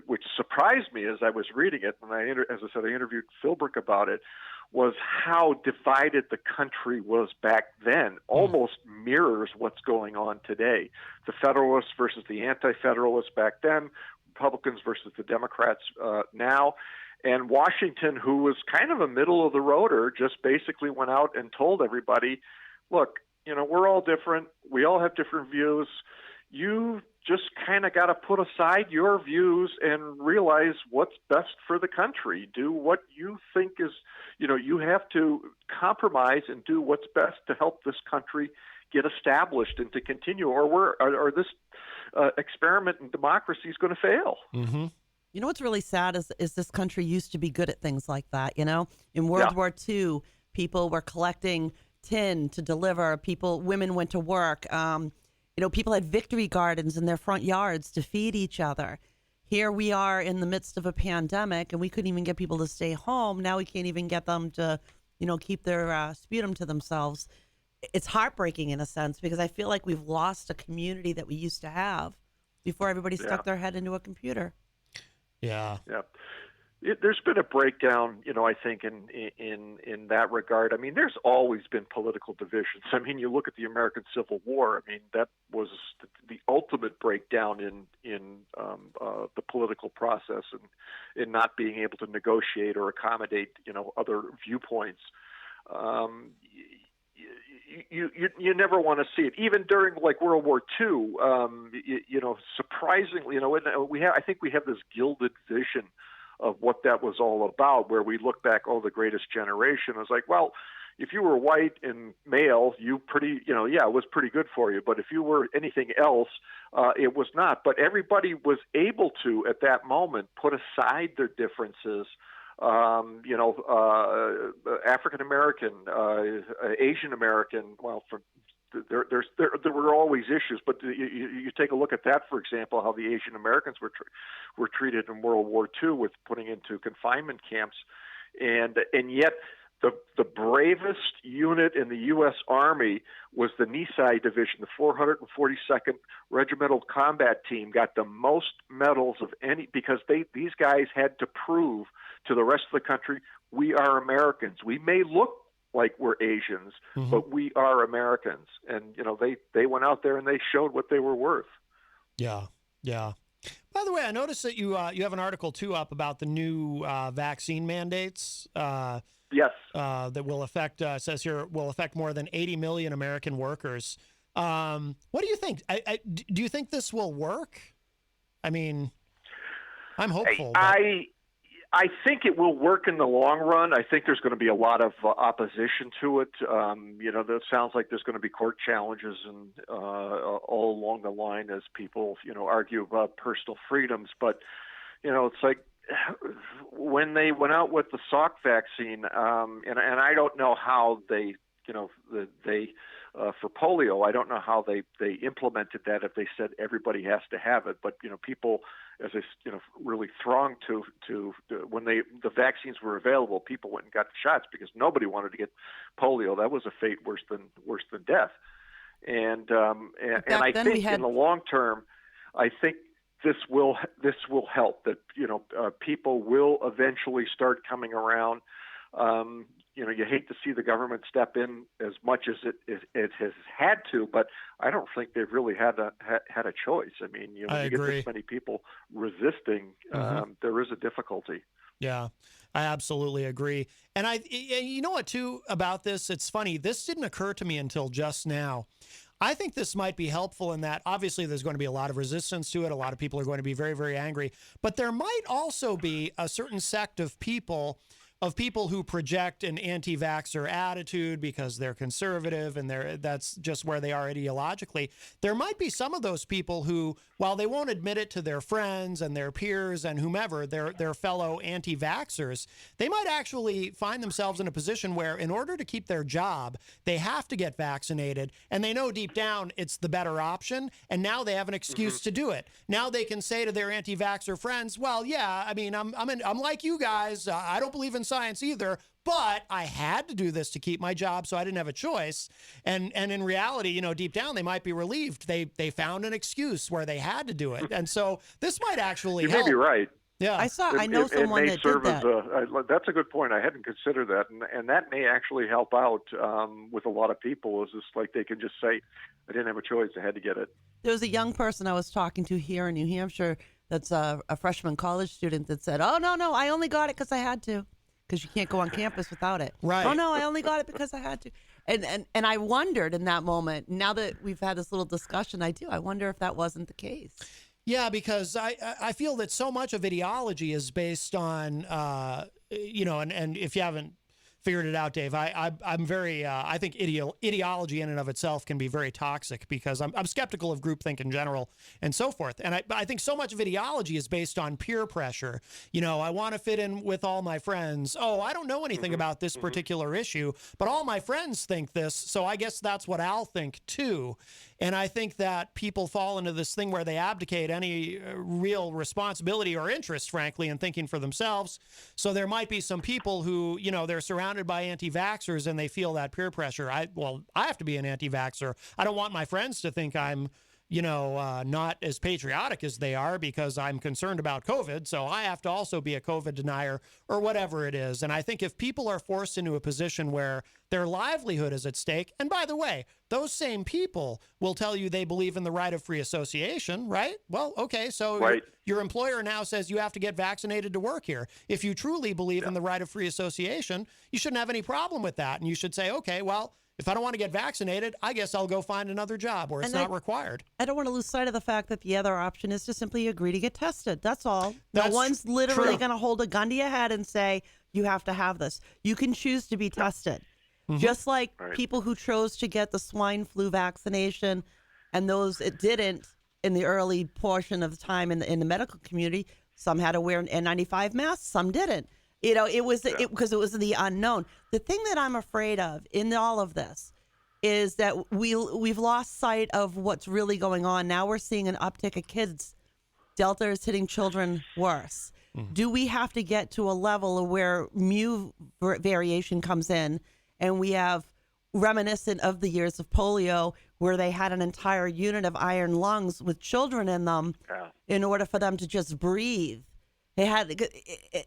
which surprised me as I was reading it, and as I said, I interviewed Philbrick about it, was how divided the country was back then. Almost mirrors what's going on today. The Federalists versus the Anti-Federalists back then, Republicans versus the Democrats now. And Washington, who was kind of a middle-of-the-roader, just basically went out and told everybody, look, we're all different. We all have different views. You just kind of got to put aside your views and realize what's best for the country. Do what you think is, you have to compromise and do what's best to help this country get established and to continue, or this experiment in democracy is going to fail. Mm-hmm. You know what's really sad is this country used to be good at things like that. You know, in World War II, people were collecting tin to deliver. Women went to work. People had victory gardens in their front yards to feed each other. Here we are in the midst of a pandemic, and we couldn't even get people to stay home. Now we can't even get them to, keep their sputum to themselves. It's heartbreaking in a sense, because I feel like we've lost a community that we used to have before everybody stuck their head into a computer. Yeah. Yeah. There's been a breakdown, I think, in that regard. I mean, there's always been political divisions. I mean, you look at the American Civil War. I mean, that was the ultimate breakdown in the political process and in not being able to negotiate or accommodate, other viewpoints. You never want to see it. Even during like World War II, surprisingly, I think we have this gilded vision of what that was all about, where we look back, the greatest generation. It was like, well, if you were white and male, it was pretty good for you. But if you were anything else, it was not. But everybody was able to, at that moment, put aside their differences. African American, Asian American. Well, there were always issues, but you take a look at that, for example, how the Asian Americans were treated in World War II with putting into confinement camps, and yet the bravest unit in the U.S. Army was the Nisei Division, the 442nd Regimental Combat Team, got the most medals of any, because these guys had to prove to the rest of the country, we are Americans. We may look like we're Asians, but we are Americans. And, they went out there and they showed what they were worth. Yeah. Yeah. By the way, I noticed that you have an article too up about the new vaccine mandates. Yes. That will affect, says here, will affect more than 80 million American workers. What do you think? Do you think this will work? I mean, I'm hopeful. I think it will work in the long run. I think there's going to be a lot of opposition to it. That sounds like there's going to be court challenges and all along the line as people, argue about personal freedoms. But, it's like when they went out with the Salk vaccine, and I don't know how they, for polio, I don't know how they implemented that, if they said everybody has to have it. But, people, as they, really thronged to when the vaccines were available, people went and got the shots because nobody wanted to get polio. That was a fate worse than death. And I think in the long term, I think this will help, that people will eventually start coming around. You hate to see the government step in as much as it has had to, but I don't think they've really had a choice. I mean, when you get this many people resisting, there is a difficulty. Yeah, I absolutely agree. And you know what too about this? It's funny. This didn't occur to me until just now. I think this might be helpful in that obviously there's going to be a lot of resistance to it. A lot of people are going to be very, very angry, but there might also be a certain sect of people who project an anti-vaxxer attitude because they're conservative and that's just where they are ideologically. There might be some of those people who, while they won't admit it to their friends and their peers and whomever, their fellow anti-vaxxers, they might actually find themselves in a position where in order to keep their job, they have to get vaccinated, and they know deep down it's the better option, and now they have an excuse to do it. Now they can say to their anti-vaxxer friends, well, yeah, I mean, I'm like you guys. I don't believe in science either, but I had to do this to keep my job, so I didn't have a choice. And in reality, deep down, they might be relieved. They found an excuse where they had to do it. And so this might actually help. You may be right. Yeah, I know someone that did that. That's a good point. I hadn't considered that, and that may actually help out with a lot of people. Is just like they can just say, "I didn't have a choice; I had to get it." There was a young person I was talking to here in New Hampshire. That's a freshman college student that said, "Oh no, I only got it because I had to." Because you can't go on campus without it. Right. Oh no, I only got it because I had to. And I wondered in that moment, now that we've had this little discussion, I wonder if that wasn't the case. Yeah, because I feel that so much of ideology is based on, and if you haven't figured it out, Dave. I'm very, I think ideology in and of itself can be very toxic because I'm skeptical of groupthink in general and so forth. And I think so much of ideology is based on peer pressure. You know, I want to fit in with all my friends. Oh, I don't know anything about this particular issue, but all my friends think this, so I guess that's what I'll think too. And I think that people fall into this thing where they abdicate any real responsibility or interest, frankly, in thinking for themselves. So there might be some people who, you know, they're surrounded by anti-vaxxers and they feel that peer pressure. I have to be an anti-vaxxer. I don't want my friends to think I'm, you know, not as patriotic as they are because I'm concerned about COVID. So I have to also be a COVID denier or whatever it is. And I think if people are forced into a position where their livelihood is at stake, and by the way, those same people will tell you they believe in the right of free association, right? Well, okay, so right. Your employer now says you have to get vaccinated to work here. If you truly believe in the right of free association, you shouldn't have any problem with that. And you should say, okay, well, if I don't want to get vaccinated, I guess I'll go find another job where it's not required. I don't want to lose sight of the fact that the other option is to simply agree to get tested. That's all. No That's one's literally true. going to hold a gun to your head and say, you have to have this. You can choose to be tested. Just like people who chose to get the swine flu vaccination and those it didn't in the early portion of the time in the medical community, some had to wear an N95 mask, some didn't. You know, it was because it was the unknown. The thing that I'm afraid of in all of this is that we've lost sight of what's really going on. Now we're seeing an uptick of kids. Delta is hitting children worse. Do we have to get to a level where mu variation comes in and we have reminiscent of the years of polio where they had an entire unit of iron lungs with children in them in order for them to just breathe? They had,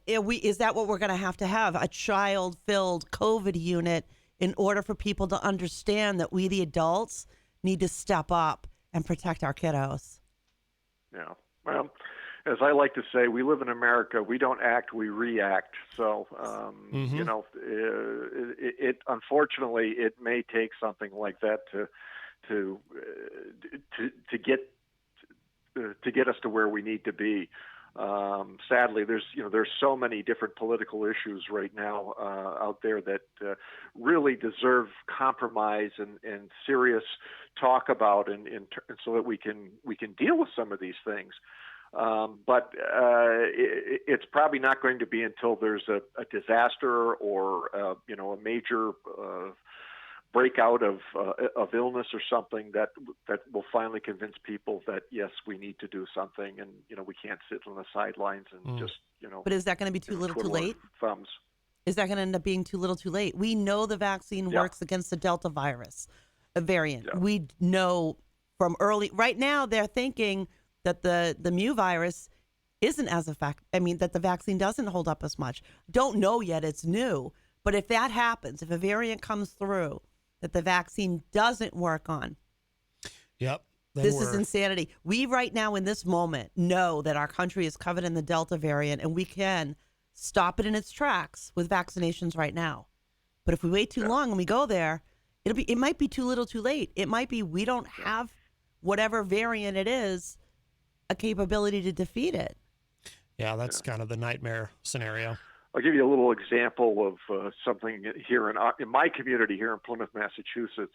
is that what we're going to have a child-filled COVID unit in order for people to understand that we, the adults, need to step up and protect our kiddos? Yeah. Well, as I like to say, we live in America. We don't act, we react. So, you know, it unfortunately it may take something like that to get us to where we need to be. Sadly, there's so many different political issues right now out there that really deserve compromise and serious talk about, and so that we can deal with some of these things. But it's probably not going to be until there's a disaster or a major breakout of illness or something that will finally convince people that yes, we need to do something, and we can't sit on the sidelines and just But is that going to be too little, too late? Thumbs. Is that going to end up being too little, too late? We know the vaccine works against the Delta virus, a variant. Yeah. We know from early. Right now, they're thinking that the mu virus isn't as effective. I mean, that the vaccine doesn't hold up as much. Don't know yet. It's new. But if that happens, if a variant comes through that the vaccine doesn't work on, this is insanity. We right now in this moment know that our country is covered in the Delta variant, and we can stop it in its tracks with vaccinations right now. But if we wait too long and we go there, it might be too little, too late. It might be we don't have whatever variant it is a capability to defeat it. Yeah, that's kind of the nightmare scenario. I'll give you a little example of something here in my community here in Plymouth, Massachusetts.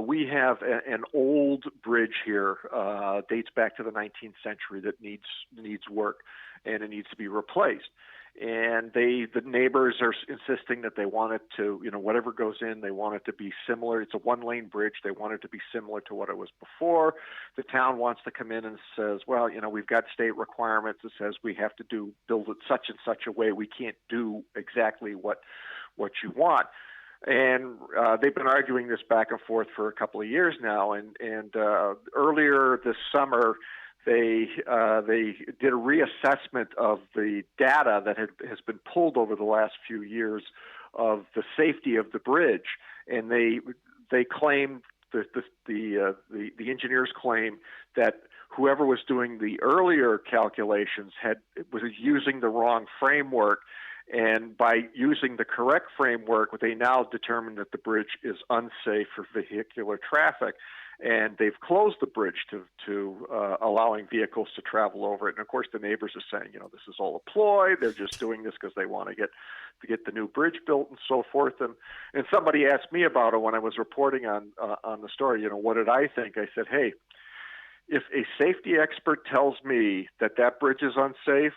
We have an old bridge here, dates back to the 19th century, that needs work, and it needs to be replaced. And the neighbors are insisting that they want it to, whatever goes in, they want it to be similar. It's a one-lane bridge. They want it to be similar to what it was before. The town wants to come in and says, well, we've got state requirements that says we have to build it such and such a way. We can't do exactly what you want. And they've been arguing this back and forth for a couple of years now. And earlier this summer, They did a reassessment of the data that has been pulled over the last few years of the safety of the bridge, and they claimed the engineers claim that whoever was doing the earlier calculations was using the wrong framework, and by using the correct framework, they now determined that the bridge is unsafe for vehicular traffic. and they've closed the bridge to allowing vehicles to travel over it. And of course, the neighbors are saying, this is all a ploy. They're just doing this because they want to get the new bridge built and so forth. And somebody asked me about it when I was reporting on the story. What did I think? I said, hey, if a safety expert tells me that bridge is unsafe,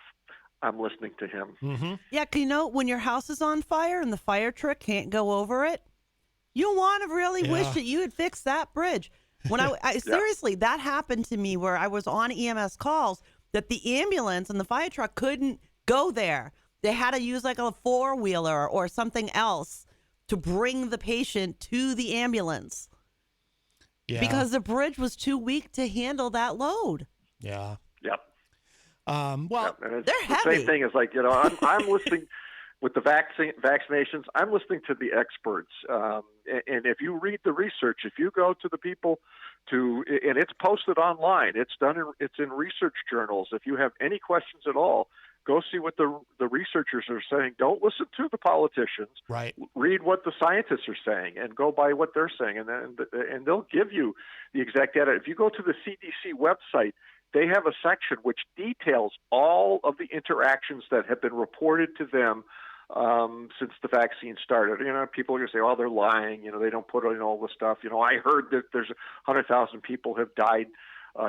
I'm listening to him. Mm-hmm. Yeah, when your house is on fire and the fire truck can't go over it, you want to really wish that you had fixed that bridge. When I seriously, that happened to me where I was on EMS calls that the ambulance and the fire truck couldn't go there. They had to use like a four-wheeler or something else to bring the patient to the ambulance. Yeah. Because the bridge was too weak to handle that load. Yeah. Yep. Well, and they're the heavy. same thing is like, I'm listening with the vaccinations. I'm listening to the experts. And if you read the research, if you go to the people and it's posted online, it's in research journals. If you have any questions at all, go see what the researchers are saying. Don't listen to the politicians. Right. Read what the scientists are saying and go by what they're saying, and they'll give you the exact data. If you go to the CDC website, they have a section which details all of the interactions that have been reported to them since the vaccine started. People are going to say, "Oh, they're lying." They don't put in all the stuff. I heard that there's 100,000 people have died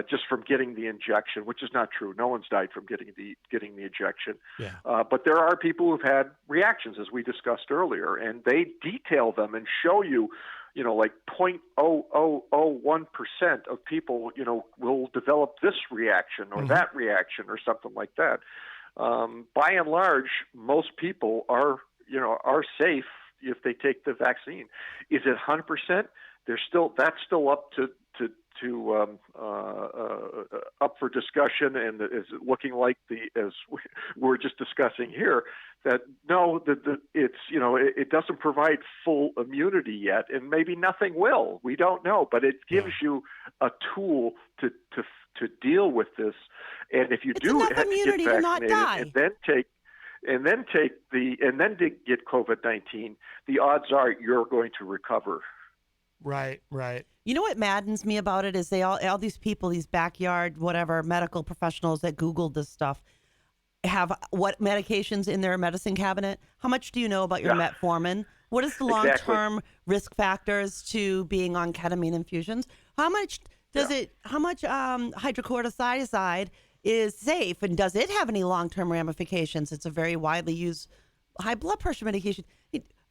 just from getting the injection, which is not true. No one's died from getting the injection. Yeah. But there are people who've had reactions, as we discussed earlier, and they detail them and show you, like 0.0001% of people, will develop this reaction or that reaction or something like that. By and large, most people are safe if they take the vaccine. Is it 100%? That's still up to up for discussion, and is it looking like as we're just discussing here, that no, it's it doesn't provide full immunity yet, and maybe nothing will. We don't know, but it gives you a tool to deal with this. And if you do have to get vaccinated and then get COVID-19, the odds are you're going to recover. Right. You know what maddens me about it is all these people, these backyard, whatever, medical professionals that Googled this stuff, have what medications in their medicine cabinet. How much do you know about your metformin? What is the long-term risk factors to being on ketamine infusions? How much hydrocortisone is safe, and does it have any long-term ramifications? It's a very widely used high blood pressure medication.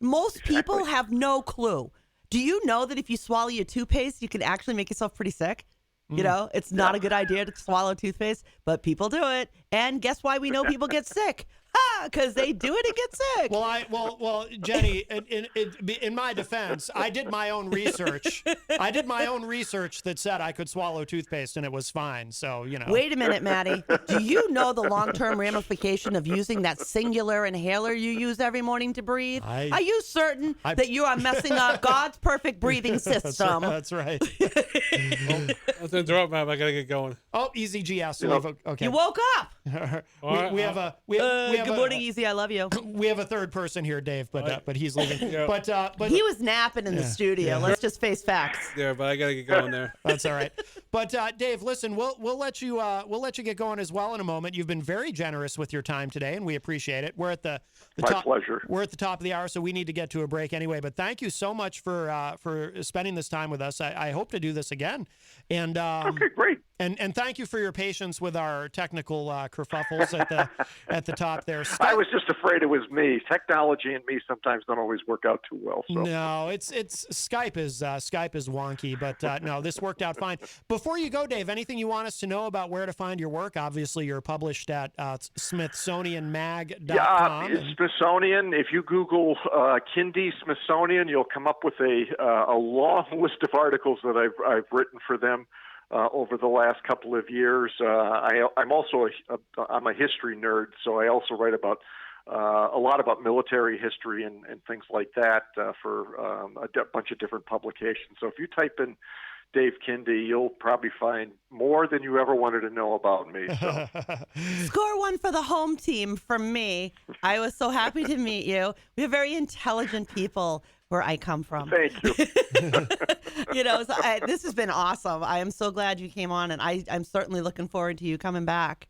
Most people have no clue. Do you know that if you swallow your toothpaste, you can actually make yourself pretty sick? It's not a good idea to swallow toothpaste, but people do it. And guess why we know people get sick? Because they do it and get sick. Well, Jenny, in my defense, I did my own research. That said I could swallow toothpaste and it was fine. So, Wait a minute, Maddie. Do you know the long-term ramification of using that singular inhaler you use every morning to breathe? Are you certain that you are messing up God's perfect breathing system? That's right. Let's interrupt, man. I gotta get going. Oh, Eazy-G has to leave. Okay. You woke up. we have good morning, Easy. I love you. We have a third person here, Dave, but he's leaving. Yeah. But he was napping in the studio. Let's just face facts. Yeah, but I gotta get going there. That's all right. But Dave, listen, we'll let you get going as well in a moment. You've been very generous with your time today, and we appreciate it. We're at the top. My pleasure. We're at the top of the hour, so we need to get to a break anyway. But thank you so much for spending this time with us. I hope to do this again. And okay, great. And thank you for your patience with our technical kerfuffles at the top there. I was just afraid it was me. Technology and me sometimes don't always work out too well. So. No, it's Skype is wonky, but no, this worked out fine. Before you go, Dave, anything you want us to know about where to find your work? Obviously, you're published at SmithsonianMag.com. Yeah, Smithsonian. If you Google Kindy Smithsonian, you'll come up with a long list of articles that I've written for them over the last couple of years. I'm also I'm a history nerd, so I also write about a lot about military history and things like that for a bunch of different publications. So if you type in Dave Kindy, you'll probably find more than you ever wanted to know about me. So. Score one for the home team from me. I was so happy to meet you. We have very intelligent people where I come from. Thank you. This has been awesome. I am so glad you came on, and I'm certainly looking forward to you coming back.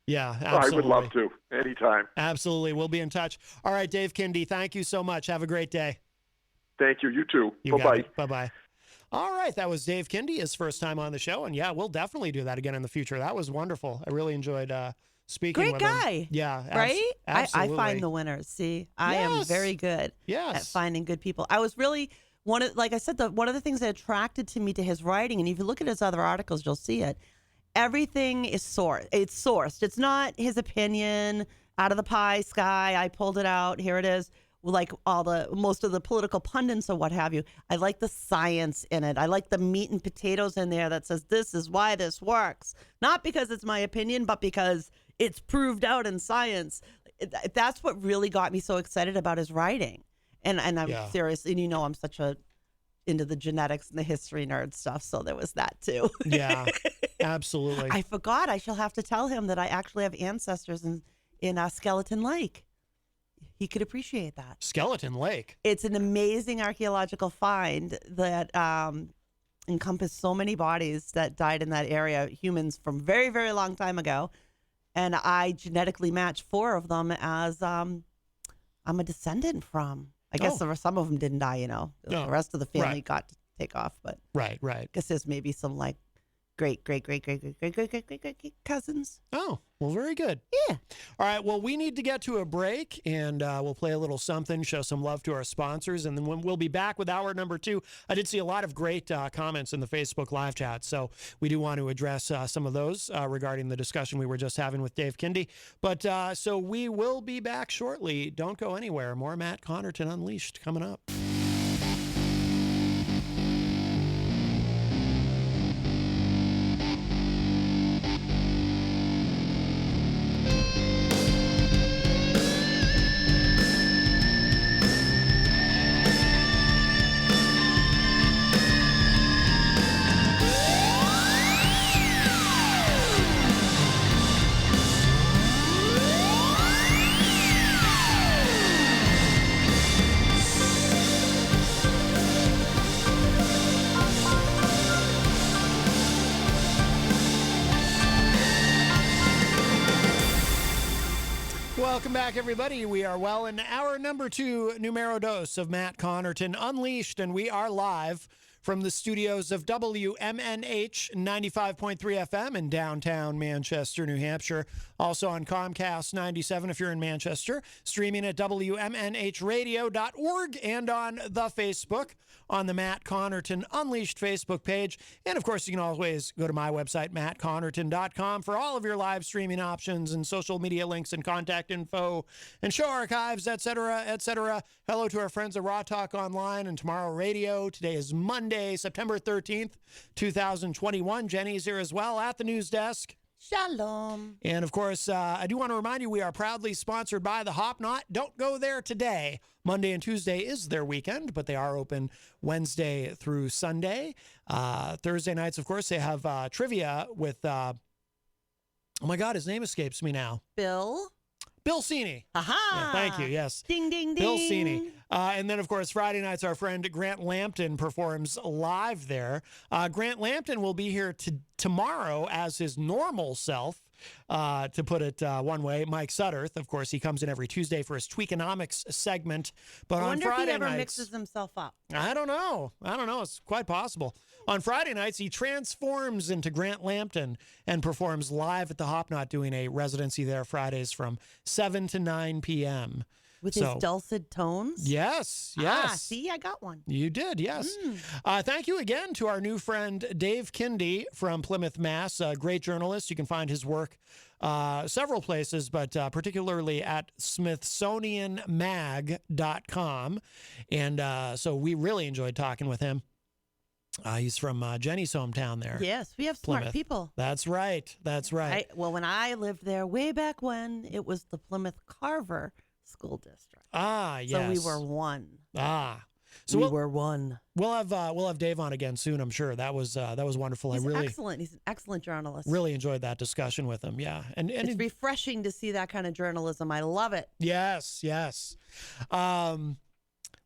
Yeah, absolutely. I would love to. Anytime. Absolutely. We'll be in touch. All right, Dave Kindy, thank you so much. Have a great day. Thank you. You too. You Bye-bye. Bye-bye. All right, that was Dave Kindy, his first time on the show. And yeah, we'll definitely do that again in the future. That was wonderful. I really enjoyed speaking with him. Great guy. Yeah, right? absolutely. I find the winners. See, I am very good at finding good people. I was really one of the things that attracted to me to his writing, and if you look at his other articles, you'll see it. Everything is sourced. It's sourced. It's not his opinion out of the pie sky. I pulled it out. Here it is. Like most of the political pundits or what have you. I like the science in it. I like the meat and potatoes in there that says this is why this works. Not because it's my opinion, but because it's proved out in science. That's what really got me so excited about his writing. And I'm serious. And I'm such into the genetics and the history nerd stuff. So there was that too. Yeah, absolutely. I forgot. I shall have to tell him that I actually have ancestors in Skeleton Lake. He could appreciate that. Skeleton Lake. It's an amazing archaeological find that encompassed so many bodies that died in that area, humans from very, very long time ago. And I genetically matched 4 of them as I'm a descendant from. I guess there were some of them didn't die, The rest of the family got to take off. But right. I guess there's maybe some like great cousins. Oh, well, very good. Yeah. All right. Well, we need to get to a break, and we'll play a little something, show some love to our sponsors, and then we'll be back with hour number 2. I did see a lot of great comments in the Facebook live chat, so we do want to address some of those regarding the discussion we were just having with Dave Kindy. But so we will be back shortly. Don't go anywhere. More Matt Connarton Unleashed coming up. Welcome back, everybody. We are well in hour number 2, numero dos of Matt Connarton Unleashed, and we are live from the studios of WMNH 95.3 FM in downtown Manchester, New Hampshire. Also on Comcast 97 if you're in Manchester. Streaming at WMNHradio.org and on the Facebook on the Matt Connarton Unleashed Facebook page. And, of course, you can always go to my website, mattconnerton.com, for all of your live streaming options and social media links and contact info and show archives, etc., etc. Hello to our friends at Raw Talk Online and Tomorrow Radio. Today is Monday, September 13th, 2021. Jenny's here as well at the news desk. Shalom. And, of course, I do want to remind you we are proudly sponsored by the Hop Knot. Don't go there today. Monday and Tuesday is their weekend, but they are open Wednesday through Sunday. Thursday nights, of course, they have trivia with, oh, my God, his name escapes me now. Bill Cini. Aha. Yeah, thank you, yes. Ding, ding, ding. Bill Cini. And then, of course, Friday nights, our friend Grant Lampton performs live there. Grant Lampton will be here tomorrow as his normal self, to put it one way. Mike Sutterth, of course, he comes in every Tuesday for his Tweakonomics segment. But on Friday if he ever nights, mixes himself up. I don't know. It's quite possible. On Friday nights, he transforms into Grant Lampton and performs live at the Hop Knot, doing a residency there Fridays from 7 to 9 p.m. With his dulcet tones? Yes. See, I got one. You did, yes. Thank you again to our new friend, Dave Kindy from Plymouth, Mass. A great journalist. You can find his work several places, but particularly at smithsonianmag.com. And so we really enjoyed talking with him. He's from Jenny's hometown there. Yes, we have smart Plymouth. people. That's right. Well, when I lived there way back when, it was the Plymouth Carver School District. Ah, yes. So we were one. Ah. So we were one. We'll have Dave on again soon, I'm sure. That was wonderful. He's excellent. He's an excellent journalist. Really enjoyed that discussion with him. Yeah, and it's refreshing to see that kind of journalism. I love it. Yes.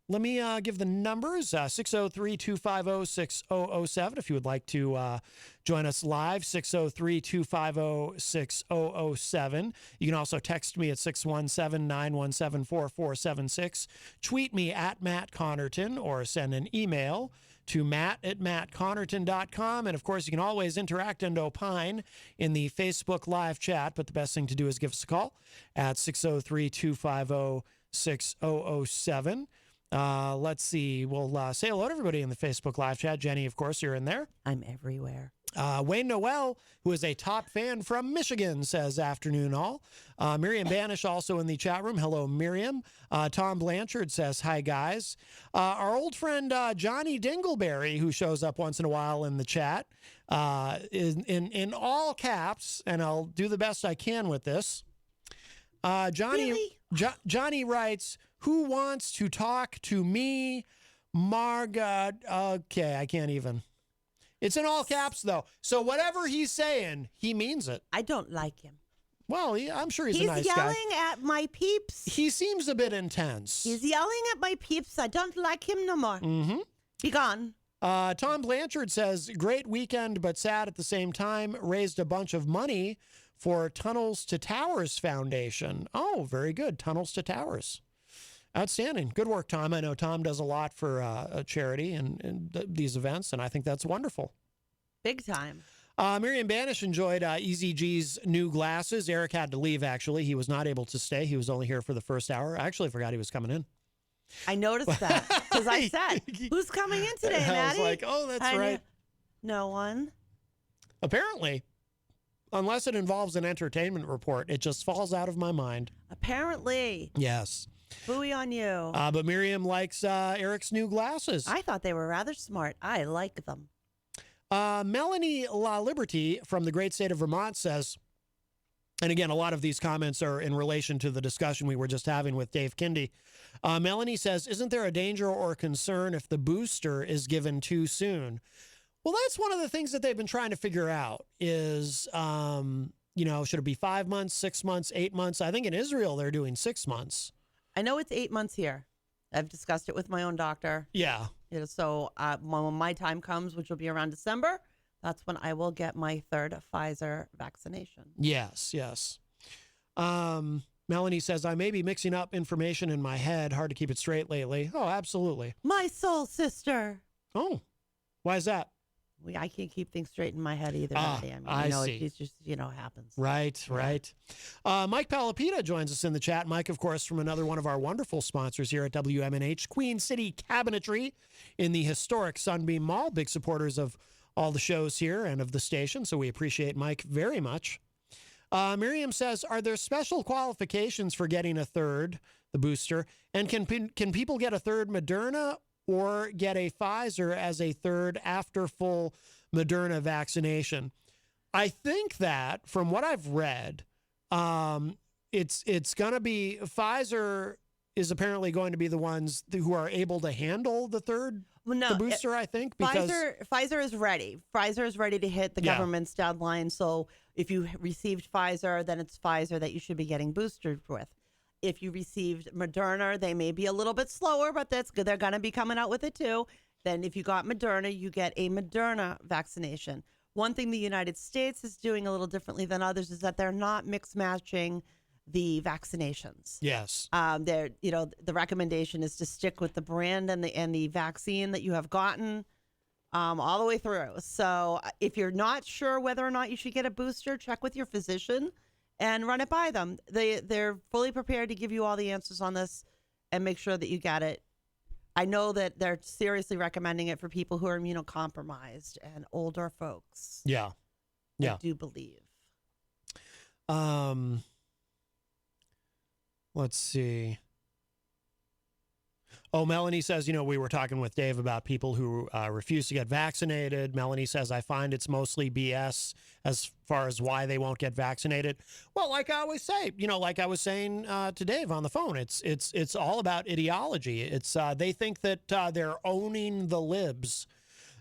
Let me give the numbers, 603-250-6007 if you would like to join us live, 603-250-6007. You can also text me at 617-917-4476, tweet me at Matt Connarton, or send an email to matt@mattconnerton.com. And, of course, you can always interact and opine in the Facebook live chat, but the best thing to do is give us a call at 603-250-6007. Let's see. We'll say hello to everybody in the Facebook live chat. Jenny, of course, you're in there. I'm everywhere. Wayne Noel, who is a top fan from Michigan, says afternoon all. Miriam Banish also in the chat room. Hello, Miriam. Tom Blanchard says, hi, guys. Our old friend Johnny Dingleberry, who shows up once in a while in the chat, is in all caps, and I'll do the best I can with this. Johnny, really? Johnny writes, who wants to talk to me, Margaret? Okay, I can't even. It's in all caps, though. So whatever he's saying, he means it. I don't like him. Well, I'm sure he's a nice guy. He's yelling at my peeps. He seems a bit intense. He's yelling at my peeps. I don't like him no more. Mm-hmm. Be gone. Tom Blanchard says, great weekend, but sad at the same time. Raised a bunch of money for Tunnels to Towers Foundation. Oh, very good. Tunnels to Towers. Outstanding. Good work, Tom. I know Tom does a lot for a charity and these events, and I think that's wonderful. Big time. Miriam Banish enjoyed Eazy-G's new glasses. Eric had to leave, actually. He was not able to stay. He was only here for the first hour. I actually forgot he was coming in. I noticed that because I said, who's coming in today, Maddie? I was like, oh, that's right. No one. Apparently. Unless it involves an entertainment report, it just falls out of my mind. Apparently. Yes. Booey on you. But Miriam likes Eric's new glasses. I thought they were rather smart. I like them. Melanie La Liberty from the great state of Vermont says, and again, a lot of these comments are in relation to the discussion we were just having with Dave Kindy. Melanie says, isn't there a danger or concern if the booster is given too soon? Well, that's one of the things that they've been trying to figure out is, should it be 5 months, 6 months, 8 months? I think in Israel, they're doing 6 months. I know it's 8 months here. I've discussed it with my own doctor. Yeah. So when my time comes, which will be around December, that's when I will get my third Pfizer vaccination. Yes. Melanie says, I may be mixing up information in my head. Hard to keep it straight lately. Oh, absolutely. My soul sister. Oh, why is that? I can't keep things straight in my head either. I see. It just, happens. Right. Mike Palapita joins us in the chat. Mike, of course, from another one of our wonderful sponsors here at WMNH, Queen City Cabinetry in the historic Sunbeam Mall. Big supporters of all the shows here and of the station, so we appreciate Mike very much. Miriam says, are there special qualifications for getting a third, the booster? And can people get a third Moderna or get a Pfizer as a third after full Moderna vaccination? I think that from what I've read, it's going to be Pfizer is apparently going to be the ones who are able to handle the third the booster, I think. Because Pfizer is ready. Pfizer is ready to hit the government's deadline. So if you received Pfizer, then it's Pfizer that you should be getting boosted with. If you received Moderna, they may be a little bit slower, but that's good. They're going to be coming out with it too. Then if you got Moderna, you get a Moderna vaccination. One thing the United States is doing a little differently than others is that they're not mix matching the vaccinations. Yes. The recommendation is to stick with the brand and the vaccine that you have gotten all the way through. So if you're not sure whether or not you should get a booster, check with your physician and run it by them. They're fully prepared to give you all the answers on this and make sure that you get it. I know that they're seriously recommending it for people who are immunocompromised and older folks. Yeah. I do believe. Let's see. Oh, Melanie says, we were talking with Dave about people who refuse to get vaccinated. Melanie says, I find it's mostly BS as far as why they won't get vaccinated. Well, like I always say, like I was saying to Dave on the phone, it's all about ideology. It's they think that they're owning the libs,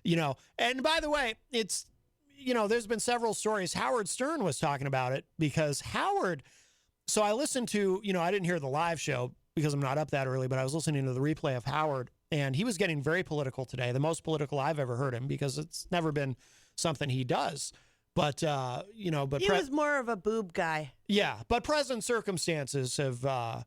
And by the way, it's, there's been several stories. Howard Stern was talking about it because Howard. So I listened to, I didn't hear the live show because I'm not up that early, but I was listening to the replay of Howard, and he was getting very political today, the most political I've ever heard him, because it's never been something he does. But, but he was more of a boob guy. Yeah, but present circumstances have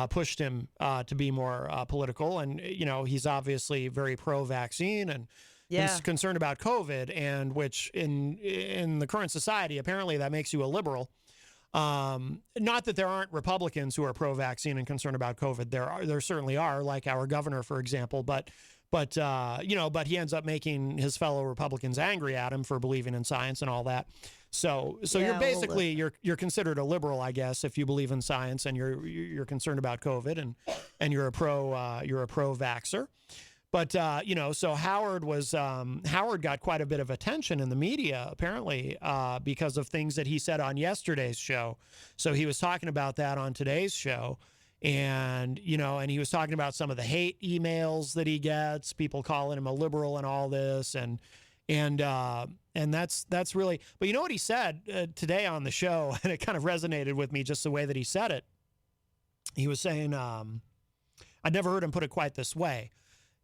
pushed him to be more political, and, he's obviously very pro-vaccine and is concerned about COVID, and which in the current society, apparently that makes you a liberal. Not that there aren't Republicans who are pro-vaccine and concerned about COVID. There certainly are, like our governor, for example. But he ends up making his fellow Republicans angry at him for believing in science and all that. So you're basically you're considered a liberal, I guess, if you believe in science and you're concerned about COVID and you're a pro-vaxxer. But, so Howard got quite a bit of attention in the media, apparently, because of things that he said on yesterday's show. So he was talking about that on today's show. And, and he was talking about some of the hate emails that he gets, people calling him a liberal and all this. And that's really, but you know what he said today on the show, and it kind of resonated with me just the way that he said it. He was saying, I'd never heard him put it quite this way.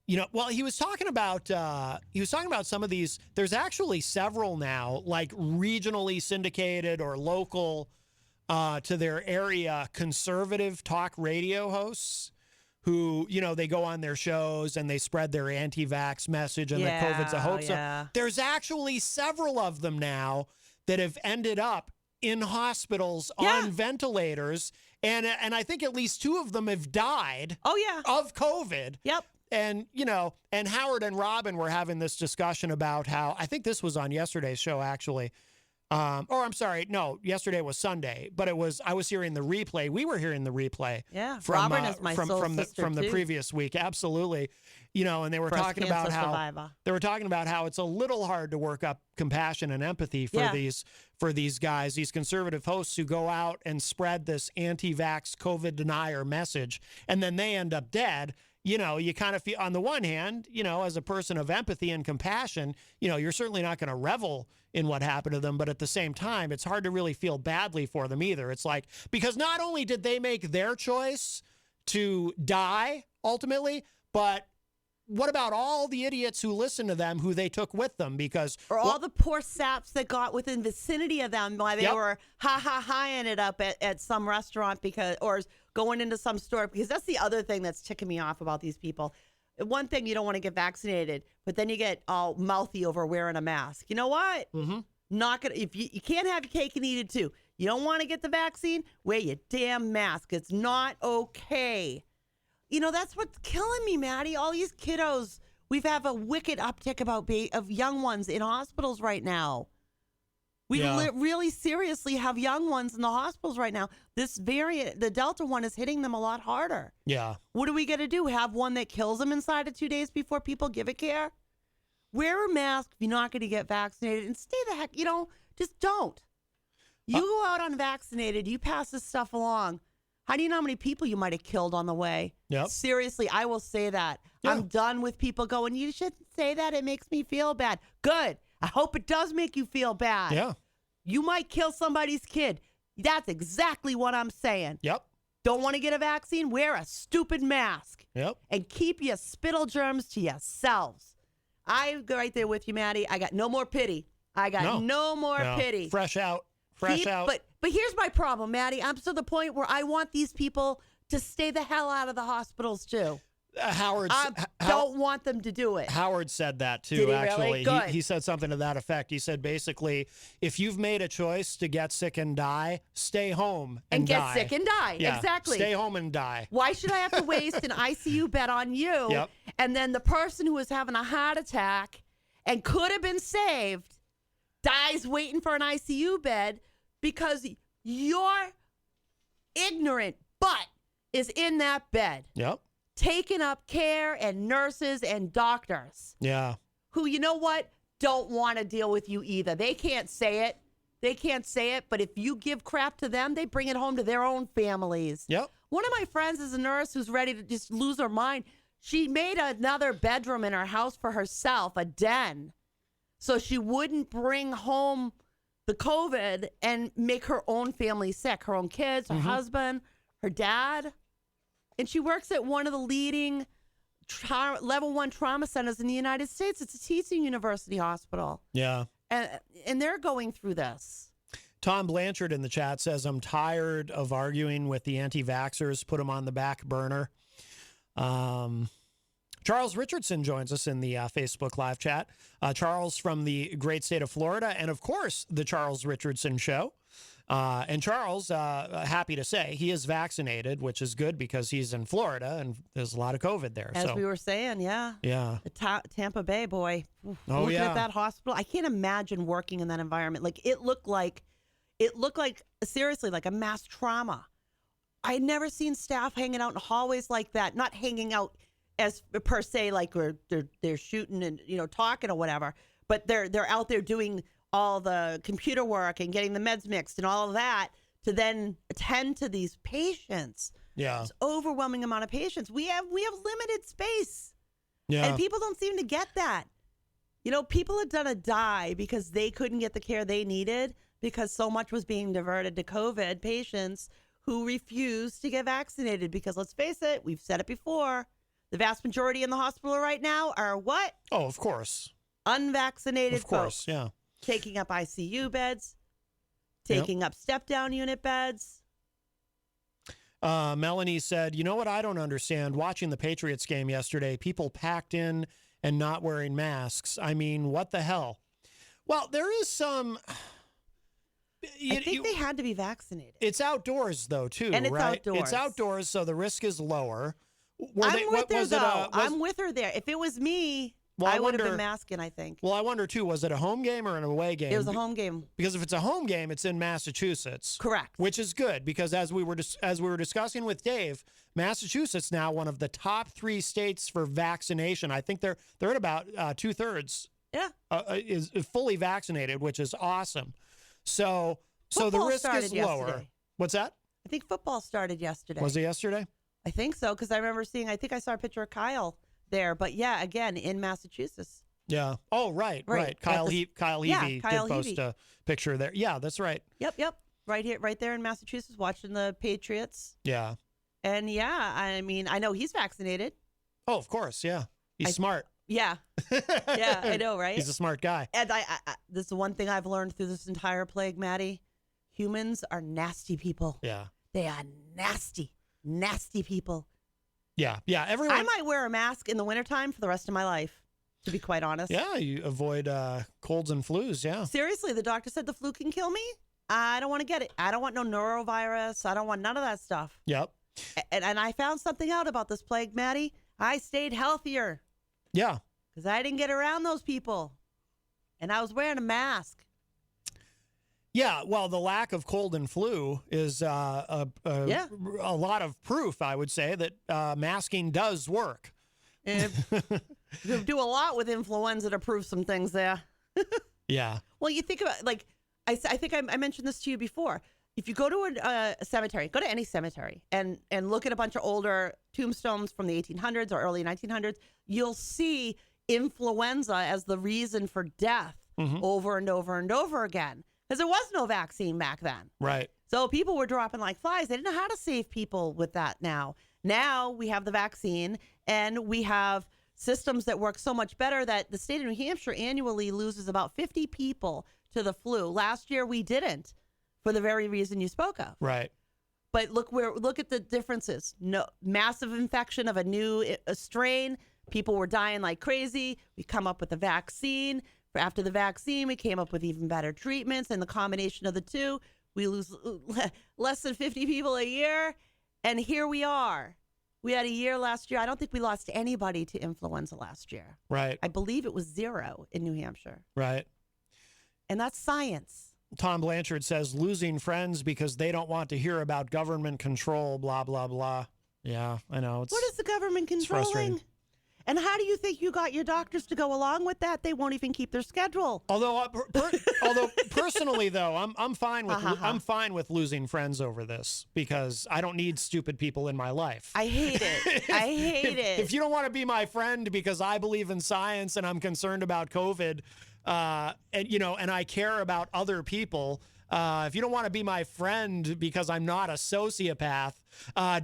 He was talking about some of these. There's actually several now, like regionally syndicated or local to their area conservative talk radio hosts who, they go on their shows and they spread their anti-vax message and that COVID's a hoax. Yeah. So there's actually several of them now that have ended up in hospitals on ventilators. And I think at least 2 of them have died of COVID. Yep. And, and Howard and Robin were having this discussion about how, I think this was on yesterday's show, actually. I'm sorry. No, yesterday was Sunday, but I was hearing the replay. We were hearing the replay. Yeah. From, Robin is my soul sister from the previous week. Absolutely. And they were talking about how it's a little hard to work up compassion and empathy for these guys, these conservative hosts who go out and spread this anti-vax COVID denier message, and then they end up dead. You kind of feel, on the one hand, as a person of empathy and compassion, you're certainly not going to revel in what happened to them. But at the same time, it's hard to really feel badly for them either. It's like, because not only did they make their choice to die ultimately, but what about all the idiots who listened to them, who they took with them? All the poor saps that got within vicinity of them while they were ha-ha-ha-ing it up at some restaurant or going into some store, because that's the other thing that's ticking me off about these people. One thing, you don't want to get vaccinated, but then you get all mouthy over wearing a mask. You know what? Mm-hmm. Not gonna. If you can't have your cake and eat it too. You don't want to get the vaccine? Wear your damn mask. It's not okay. That's what's killing me, Maddie. All these kiddos. We've had a wicked uptick of young ones in hospitals right now. We really seriously have young ones in the hospitals right now. This variant, the Delta one, is hitting them a lot harder. Yeah. What are we going to do? Have one that kills them inside of 2 days before people give it care? Wear a mask if you're not going to get vaccinated, and stay the heck, just don't. You go out unvaccinated, you pass this stuff along. How do you know how many people you might have killed on the way? Yep. Seriously, I will say that. Yeah. I'm done with people going, you shouldn't say that. It makes me feel bad. Good. I hope it does make you feel bad. Yeah. You might kill somebody's kid. That's exactly what I'm saying. Yep. Don't want to get a vaccine? Wear a stupid mask. Yep. And keep your spittle germs to yourselves. I'm right there with you, Maddie. I got no more pity. No more pity. Fresh out. But here's my problem, Maddie. I'm to the point where I want these people to stay the hell out of the hospitals too. I don't want them to do it. Howard said that too. Did he actually? Really? Good. He said something to that effect. He said basically, if you've made a choice to get sick and die, stay home and die. Get sick and die. Yeah. Exactly. Stay home and die. Why should I have to waste an ICU bed on you? Yep. And then the person who was having a heart attack and could have been saved dies waiting for an ICU bed because your ignorant butt is in that bed. Yep. taking up care and nurses and doctors. Yeah. Who, you know what, don't want to deal with you either. They can't say it. They can't say it, but if you give crap to them, they bring it home to their own families. Yep. One of my friends is a nurse who's ready to just lose her mind. She made another bedroom in her house for herself, a den, so she wouldn't bring home the COVID and make her own family sick, her own kids, her husband, her dad. And she works at one of the leading level 1 trauma centers in the United States. It's a teaching university hospital. Yeah. And they're going through this. Tom Blanchard in the chat says, I'm tired of arguing with the anti-vaxxers. Put them on the back burner. Charles Richardson joins us in the Facebook live chat. Charles from the great state of Florida, and of course, the Charles Richardson Show. And Charles, happy to say, he is vaccinated, which is good because he's in Florida and there's a lot of COVID there. As we were saying, yeah. Yeah. The Tampa Bay, boy. Oh, looking yeah. at that hospital, I can't imagine working in that environment. Like, it looked like seriously like a mass trauma. I had never seen staff hanging out in hallways like that, not hanging out as per se, like they're shooting and, talking or whatever, but they're out there doing all the computer work and getting the meds mixed and all of that to then attend to these patients. Yeah. It's overwhelming amount of patients. We have limited space. Yeah. And people don't seem to get that. People had done a die because they couldn't get the care they needed because so much was being diverted to COVID patients who refused to get vaccinated because, let's face it, we've said it before, the vast majority in the hospital right now are what? Oh, of course. Unvaccinated Of course, folks. yeah. Taking up ICU beds, taking up step-down unit beds. Melanie said, you know what I don't understand? Watching the Patriots game yesterday, people packed in and not wearing masks. I mean, what the hell? Well, there is some... I think they had to be vaccinated. It's outdoors, though, too, and it's right? outdoors. It's outdoors, so the risk is lower. I'm with her there. If it was me... Well, I would have been masking, I think. Well, I wonder, too, was it a home game or an away game? It was a home game. Because if it's a home game, it's in Massachusetts. Correct. Which is good, because as we were discussing with Dave, Massachusetts now one of the top 3 states for vaccination. I think they're at about 2/3. Yeah. Is fully vaccinated, which is awesome. So the Football risk is lower. yesterday. What's that? I think football started yesterday. Was it yesterday? I think so, because I remember I think I saw a picture of Kyle there, but yeah, again, in Massachusetts. Yeah. Oh, right. Kyle Heavey did post a picture there. Yeah, that's right. Yep. Right there in Massachusetts, watching the Patriots. Yeah. And yeah, I mean, I know he's vaccinated. Oh, of course. Yeah. He's smart. Yeah. Yeah, I know, right? He's a smart guy. And I this is the one thing I've learned through this entire plague, Maddie. Humans are nasty people. Yeah. They are nasty people. Yeah. Everyone. I might wear a mask in the wintertime for the rest of my life, to be quite honest. Yeah, you avoid colds and flus. Yeah. Seriously, the doctor said the flu can kill me. I don't want to get it. I don't want no norovirus. I don't want none of that stuff. Yep. And I found something out about this plague, Maddie. I stayed healthier. Yeah. Because I didn't get around those people. And I was wearing a mask. Yeah, well, the lack of cold and flu is a lot of proof, I would say, that masking does work. You do a lot with influenza to prove some things there. Yeah. Well, you think about, like, I think I mentioned this to you before. If you go to a cemetery, go to any cemetery, and look at a bunch of older tombstones from the 1800s or early 1900s, you'll see influenza as the reason for death over and over and over again. Because there was no vaccine back then. Right. So people were dropping like flies. They didn't know how to save people with that now. Now we have the vaccine, and we have systems that work so much better that the state of New Hampshire annually loses about 50 people to the flu. Last year we didn't, for the very reason you spoke of. Right. But look at the differences. No massive infection of a new strain. People were dying like crazy. We come up with a vaccine. After the vaccine, we came up with even better treatments, and the combination of the two, we lose less than 50 people a year, and here we are. We had a year last year. I don't think we lost anybody to influenza last year. Right. I believe it was 0 in New Hampshire. Right. And that's science. Tom Blanchard says losing friends because they don't want to hear about government control, blah, blah, blah. Yeah, I know. What is the government controlling? frustrating. And how do you think you got your doctors to go along with that? They won't even keep their schedule. Although personally though, I'm fine with I'm fine with losing friends over this because I don't need stupid people in my life. I hate it. I hate it. If you don't want to be my friend because I believe in science and I'm concerned about COVID, and I care about other people. If you don't want to be my friend because I'm not a sociopath,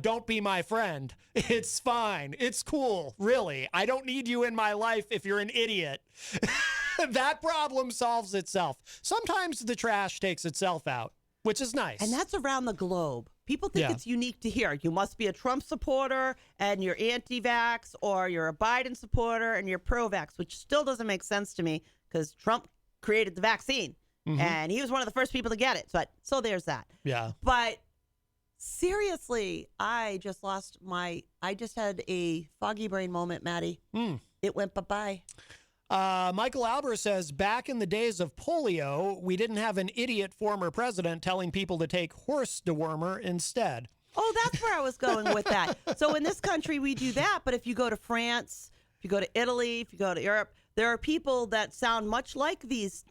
don't be my friend. It's fine. It's cool. Really. I don't need you in my life if you're an idiot. That problem solves itself. Sometimes the trash takes itself out, which is nice. And that's around the globe. People think it's unique to here. You must be a Trump supporter and you're anti-vax, or you're a Biden supporter and you're pro-vax, which still doesn't make sense to me because Trump created the vaccine. Mm-hmm. And he was one of the first people to get it. So there's that. Yeah. But seriously, I just had a foggy brain moment, Maddie. It went bye-bye. Michael Albert says, back in the days of polio, we didn't have an idiot former president telling people to take horse dewormer instead. Oh, that's where I was going with that. So in this country, we do that. But if you go to France, if you go to Italy, if you go to Europe, there are people that sound much like these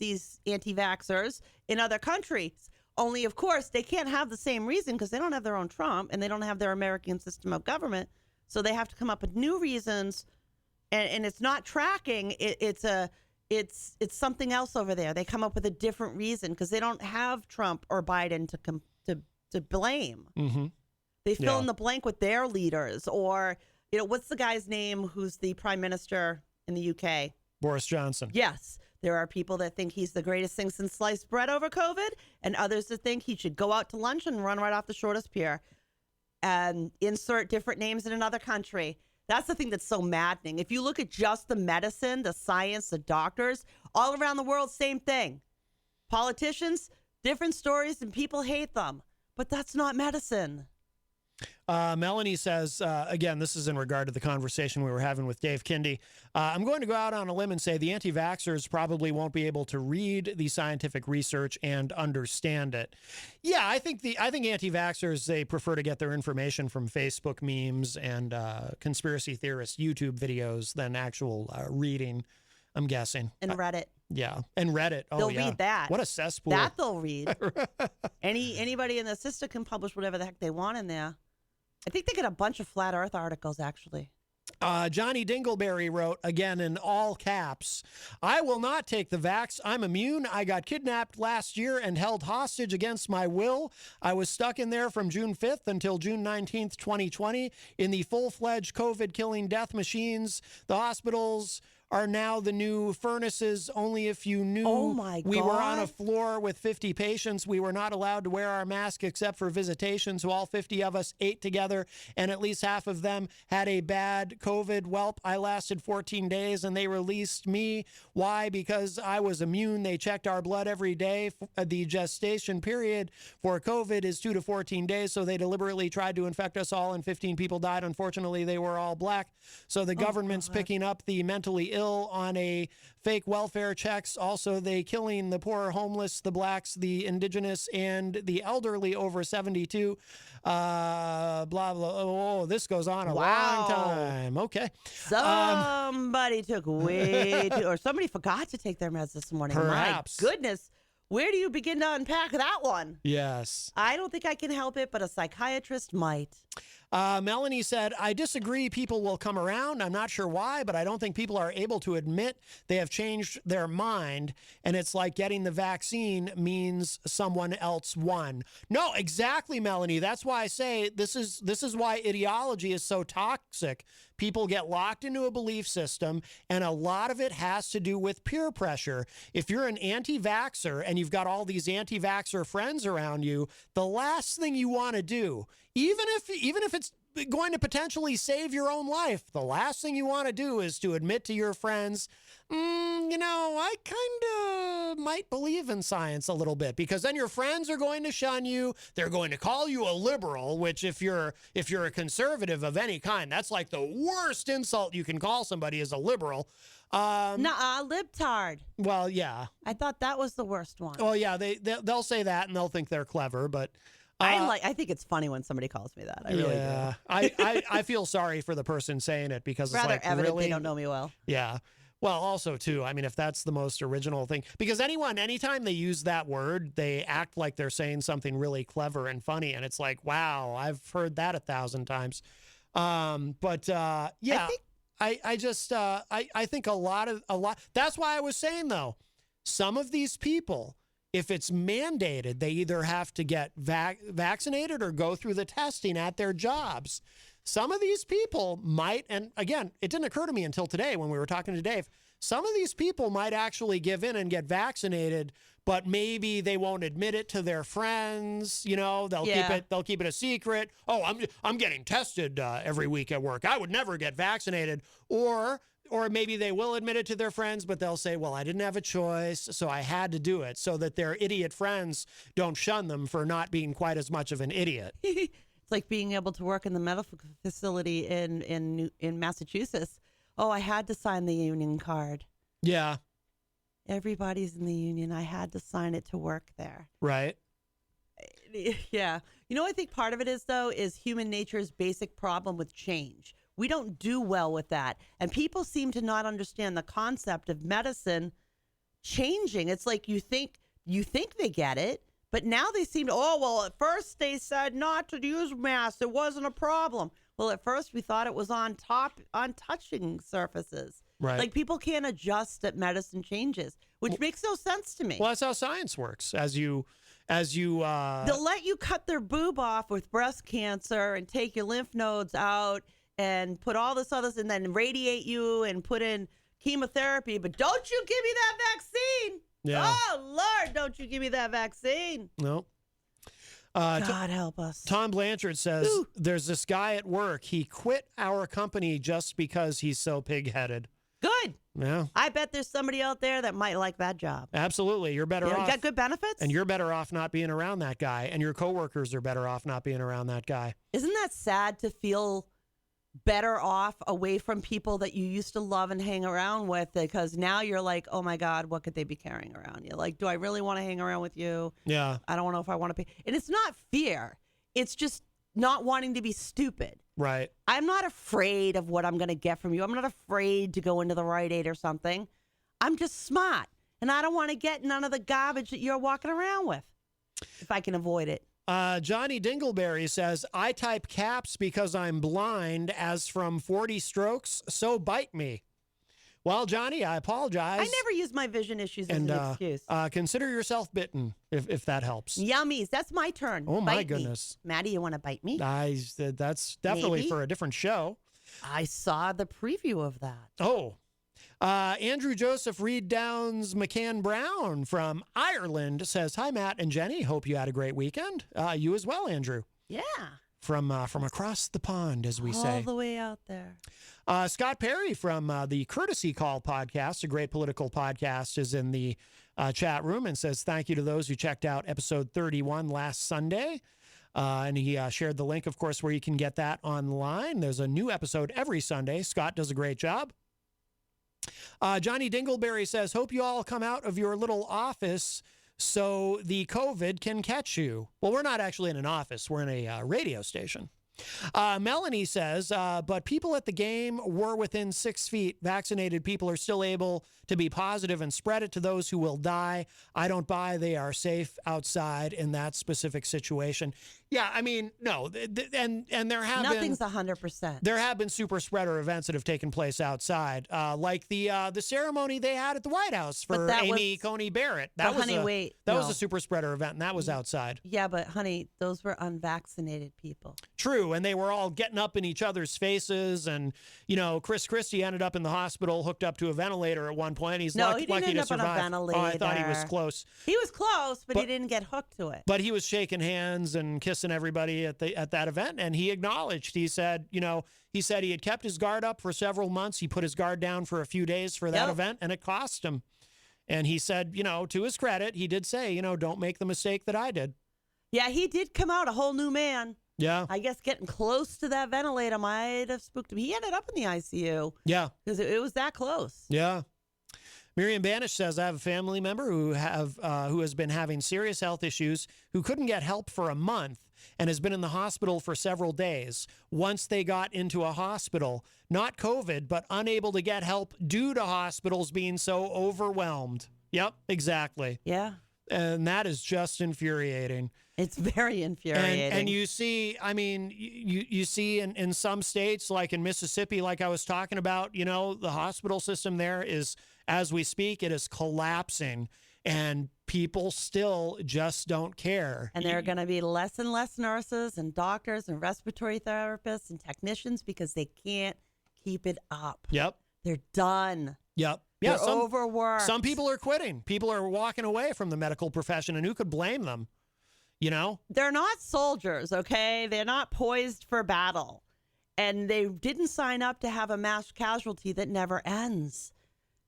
anti-vaxxers in other countries. Only, of course, they can't have the same reason because they don't have their own Trump and they don't have their American system of government. So they have to come up with new reasons, and it's not tracking. It's something else over there. They come up with a different reason because they don't have Trump or Biden to blame. Mm-hmm. They fill in the blank with their leaders, or what's the guy's name who's the prime minister in the UK? Boris Johnson. Yes. There are people that think he's the greatest thing since sliced bread over COVID, and others that think he should go out to lunch and run right off the shortest pier and insert different names in another country. That's the thing that's so maddening. If you look at just the medicine, the science, the doctors, all around the world, same thing. Politicians, different stories, and people hate them. But that's not medicine. Melanie says, again, this is in regard to the conversation we were having with Dave Kindy. I'm going to go out on a limb and say the anti-vaxxers probably won't be able to read the scientific research and understand it. Yeah, I think anti-vaxxers, they prefer to get their information from Facebook memes and conspiracy theorist YouTube videos than actual reading, I'm guessing. And Reddit. Yeah, and Reddit. Oh, they'll read that. What a cesspool. That they'll read. Anybody in the system can publish whatever the heck they want in there. I think they get a bunch of flat Earth articles, actually. Johnny Dingleberry wrote, again in all caps, I will not take the vax. I'm immune. I got kidnapped last year and held hostage against my will. I was stuck in there from June 5th until June 19th, 2020, in the full-fledged COVID-killing death machines. The hospitals are now the new furnaces. Only if you knew. Oh my God. We were on a floor with 50 patients. We were not allowed to wear our mask except for visitation. So all 50 of us ate together, and at least half of them had a bad COVID. Welp, I lasted 14 days and they released me. Why? Because I was immune. They checked our blood every day. The gestation period for COVID is 2 to 14 days. So they deliberately tried to infect us all, and 15 people died. Unfortunately, they were all black. So the government's picking up the mentally ill on a fake welfare checks. Also, they killing the poor, homeless, the blacks, the indigenous, and the elderly over 72. Blah, blah. Oh, this goes on a long time. Okay. Somebody took way too, or somebody forgot to take their meds this morning. Perhaps. My goodness. Where do you begin to unpack that one? Yes. I don't think I can help it, but a psychiatrist might. Melanie said, I disagree. People will come around. I'm not sure why, but I don't think people are able to admit they have changed their mind. And it's like getting the vaccine means someone else won. No, exactly, Melanie. That's why I say this is why ideology is so toxic. People get locked into a belief system, and a lot of it has to do with peer pressure. If you're an anti-vaxxer and you've got all these anti-vaxxer friends around you, the last thing you want to do, even if it's going to potentially save your own life, the last thing you want to do is to admit to your friends, I kind of might believe in science a little bit, because then your friends are going to shun you. They're going to call you a liberal, which if you're a conservative of any kind, that's like the worst insult you can call somebody is a liberal. Libtard. Well, yeah. I thought that was the worst one. Oh, yeah, they'll say that and they'll think they're clever, but I think it's funny when somebody calls me that. I really do. I feel sorry for the person saying it because Rather it's like evident really they don't know me well. Yeah. Well, also too, I mean, if that's the most original thing, because anytime they use that word, they act like they're saying something really clever and funny, and it's like, wow, I've heard that 1,000 times. Yeah, I think a lot. That's why I was saying though, some of these people, if it's mandated, they either have to get vaccinated or go through the testing at their jobs. Some of these people might, and again, it didn't occur to me until today when we were talking to Dave, some of these people might actually give in and get vaccinated, but maybe they won't admit it to their friends. They'll keep it a secret. Oh, I'm getting tested every week at work. I would never get vaccinated. Or maybe they will admit it to their friends, but they'll say, well, I didn't have a choice, so I had to do it, so that their idiot friends don't shun them for not being quite as much of an idiot. It's like being able to work in the medical facility in Massachusetts. Oh, I had to sign the union card. Yeah. Everybody's in the union. I had to sign it to work there. Right. Yeah. I think part of it is human nature's basic problem with change. We don't do well with that. And people seem to not understand the concept of medicine changing. It's like you think they get it. But now they seem to, at first they said not to use masks. It wasn't a problem. Well, at first we thought it was on touching surfaces. Right. Like people can't adjust that medicine changes, which makes no sense to me. Well, that's how science works. As you they'll let you cut their boob off with breast cancer and take your lymph nodes out and put all this other, and then radiate you and put in chemotherapy. But don't you give me that vaccine. Yeah. Oh, Lord, don't you give me that vaccine. No. God help us. Tom Blanchard says, there's this guy at work. He quit our company just because he's so pig-headed. Good. Yeah. I bet there's somebody out there that might like that job. Absolutely. You're better off. You got good benefits? And you're better off not being around that guy. And your coworkers are better off not being around that guy. Isn't that sad to feel better off away from people that you used to love and hang around with, because now you're like, oh my God, what could they be carrying around? You're like, do I really want to hang around with you? Yeah. I don't know if I want to pay. And it's not fear. It's just not wanting to be stupid. Right. I'm not afraid of what I'm going to get from you. I'm not afraid to go into the Rite Aid or something. I'm just smart. And I don't want to get none of the garbage that you're walking around with if I can avoid it. Johnny Dingleberry says, I type caps because I'm blind as from 40 strokes, so bite me. Well, Johnny, I apologize. I never use my vision issues as an excuse. Consider yourself bitten, if that helps. Yummies. That's my turn. Oh, my Bite goodness. Me. Maddie, you want to bite me? That's definitely Maybe. for a different show. I saw the preview of that. Oh. Andrew Joseph Reed Downs McCann Brown from Ireland says, hi, Matt and Jenny. Hope you had a great weekend. You as well, Andrew. Yeah. From across the pond, as we say. All the way out there. Scott Perry from the Courtesy Call podcast, a great political podcast, is in the chat room and says thank you to those who checked out episode 31 last Sunday. And he shared the link, of course, where you can get that online. There's a new episode every Sunday. Scott does a great job. Johnny Dingleberry says, hope you all come out of your little office so the COVID can catch you. Well, we're not actually in an office. We're in a radio station. Melanie says, but people at the game were within 6 feet. Vaccinated people are still able to be positive and spread it to those who will die. I don't buy they are safe outside in that specific situation. Yeah, I mean, no, and there have Nothing's 100%. There have been super spreader events that have taken place outside, like the ceremony they had at the White House for Amy Coney Barrett. That was a super spreader event, and that was outside. Yeah, but honey, those were unvaccinated people. True, and they were all getting up in each other's faces, and Chris Christie ended up in the hospital, hooked up to a ventilator at one point. He's lucky to survive. On a ventilator. Oh, I thought he was close. He was close, but he didn't get hooked to it. But he was shaking hands and kissing everybody at that event, and he acknowledged. He said, he had kept his guard up for several months. He put his guard down for a few days for that event, and it cost him. And he said, to his credit, he did say, don't make the mistake that I did. Yeah, he did come out a whole new man. Yeah. I guess getting close to that ventilator might have spooked him. He ended up in the ICU. Yeah. Because it was that close. Yeah. Miriam Banish says, I have a family member who has been having serious health issues, who couldn't get help for a month and has been in the hospital for several days. Once they got into a hospital, not COVID, but unable to get help due to hospitals being so overwhelmed. Yep, exactly. Yeah. And that is just infuriating. It's very infuriating. And you see, I mean, you see in some states, like in Mississippi, like I was talking about, you know, the hospital system there is, as we speak, it is collapsing, and people still just don't care. And there are going to be less and less nurses and doctors and respiratory therapists and technicians because they can't keep it up. Yep. They're done. Yep. Yeah, They're overworked. Some people are quitting. People are walking away from the medical profession, and who could blame them? You know? They're not soldiers, okay? They're not poised for battle. And they didn't sign up to have a mass casualty that never ends.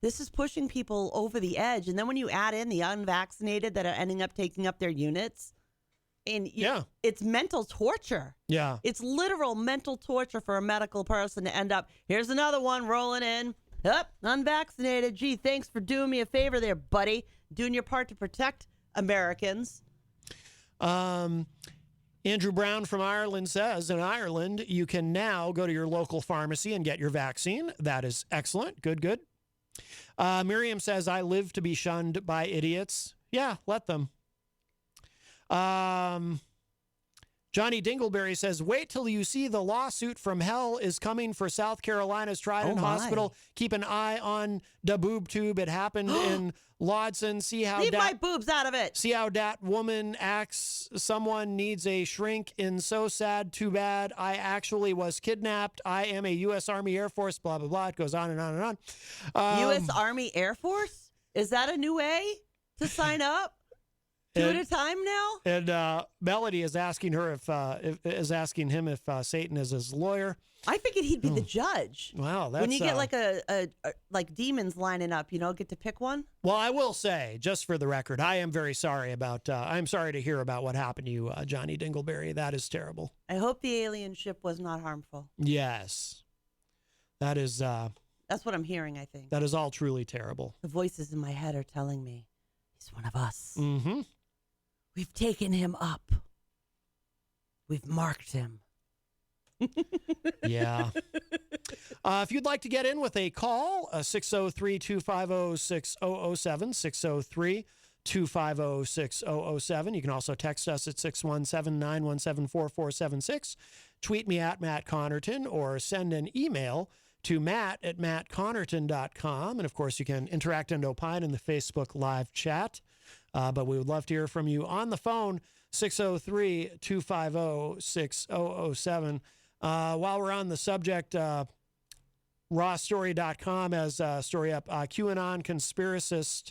This is pushing people over the edge. And then when you add in the unvaccinated that are ending up taking up their units, and it's mental torture. Yeah. It's literal mental torture for a medical person to end up, here's another one rolling in. Up, unvaccinated. Gee, thanks for doing me a favor there, buddy. Doing your part to protect Americans. Andrew Brown from Ireland says, in Ireland, you can now go to your local pharmacy and get your vaccine. That is excellent. Good, good. Miriam says, I live to be shunned by idiots. Yeah, let them. Johnny Dingleberry says, wait till you see the lawsuit from hell is coming for South Carolina's Trident Hospital. Keep an eye on the boob tube. It happened in Lodson. See how leave my boobs out of it. See how that woman acts. Someone needs a shrink in so sad, too bad. I actually was kidnapped. I am a U.S. Army Air Force, blah, blah, blah. It goes on and on and on. U.S. Army Air Force? Is that a new way to sign up? Two at a time now? And Melody is asking her if him if Satan is his lawyer. I figured he'd be the judge. Wow, that's when you get like a like demons lining up, you know, get to pick one. Well, I will say, just for the record, I am very sorry about. I'm sorry to hear about what happened to you, Johnny Dingleberry. That is terrible. I hope the alien ship was not harmful. Yes, that is. That's what I'm hearing. I think that is all truly terrible. The voices in my head are telling me he's one of us. Mm-hmm. We've taken him up. We've marked him. Yeah. If you'd like to get in with a call, 603-250-6007, 603-250-6007. You can also text us at 617-917-4476. Tweet me at Matt Connarton or send an email to matt@mattconnerton.com. And, of course, you can interact and opine in the Facebook live chat. But we would love to hear from you on the phone, 603-250-6007. While we're on the subject, rawstory.com has a story up. QAnon conspiracist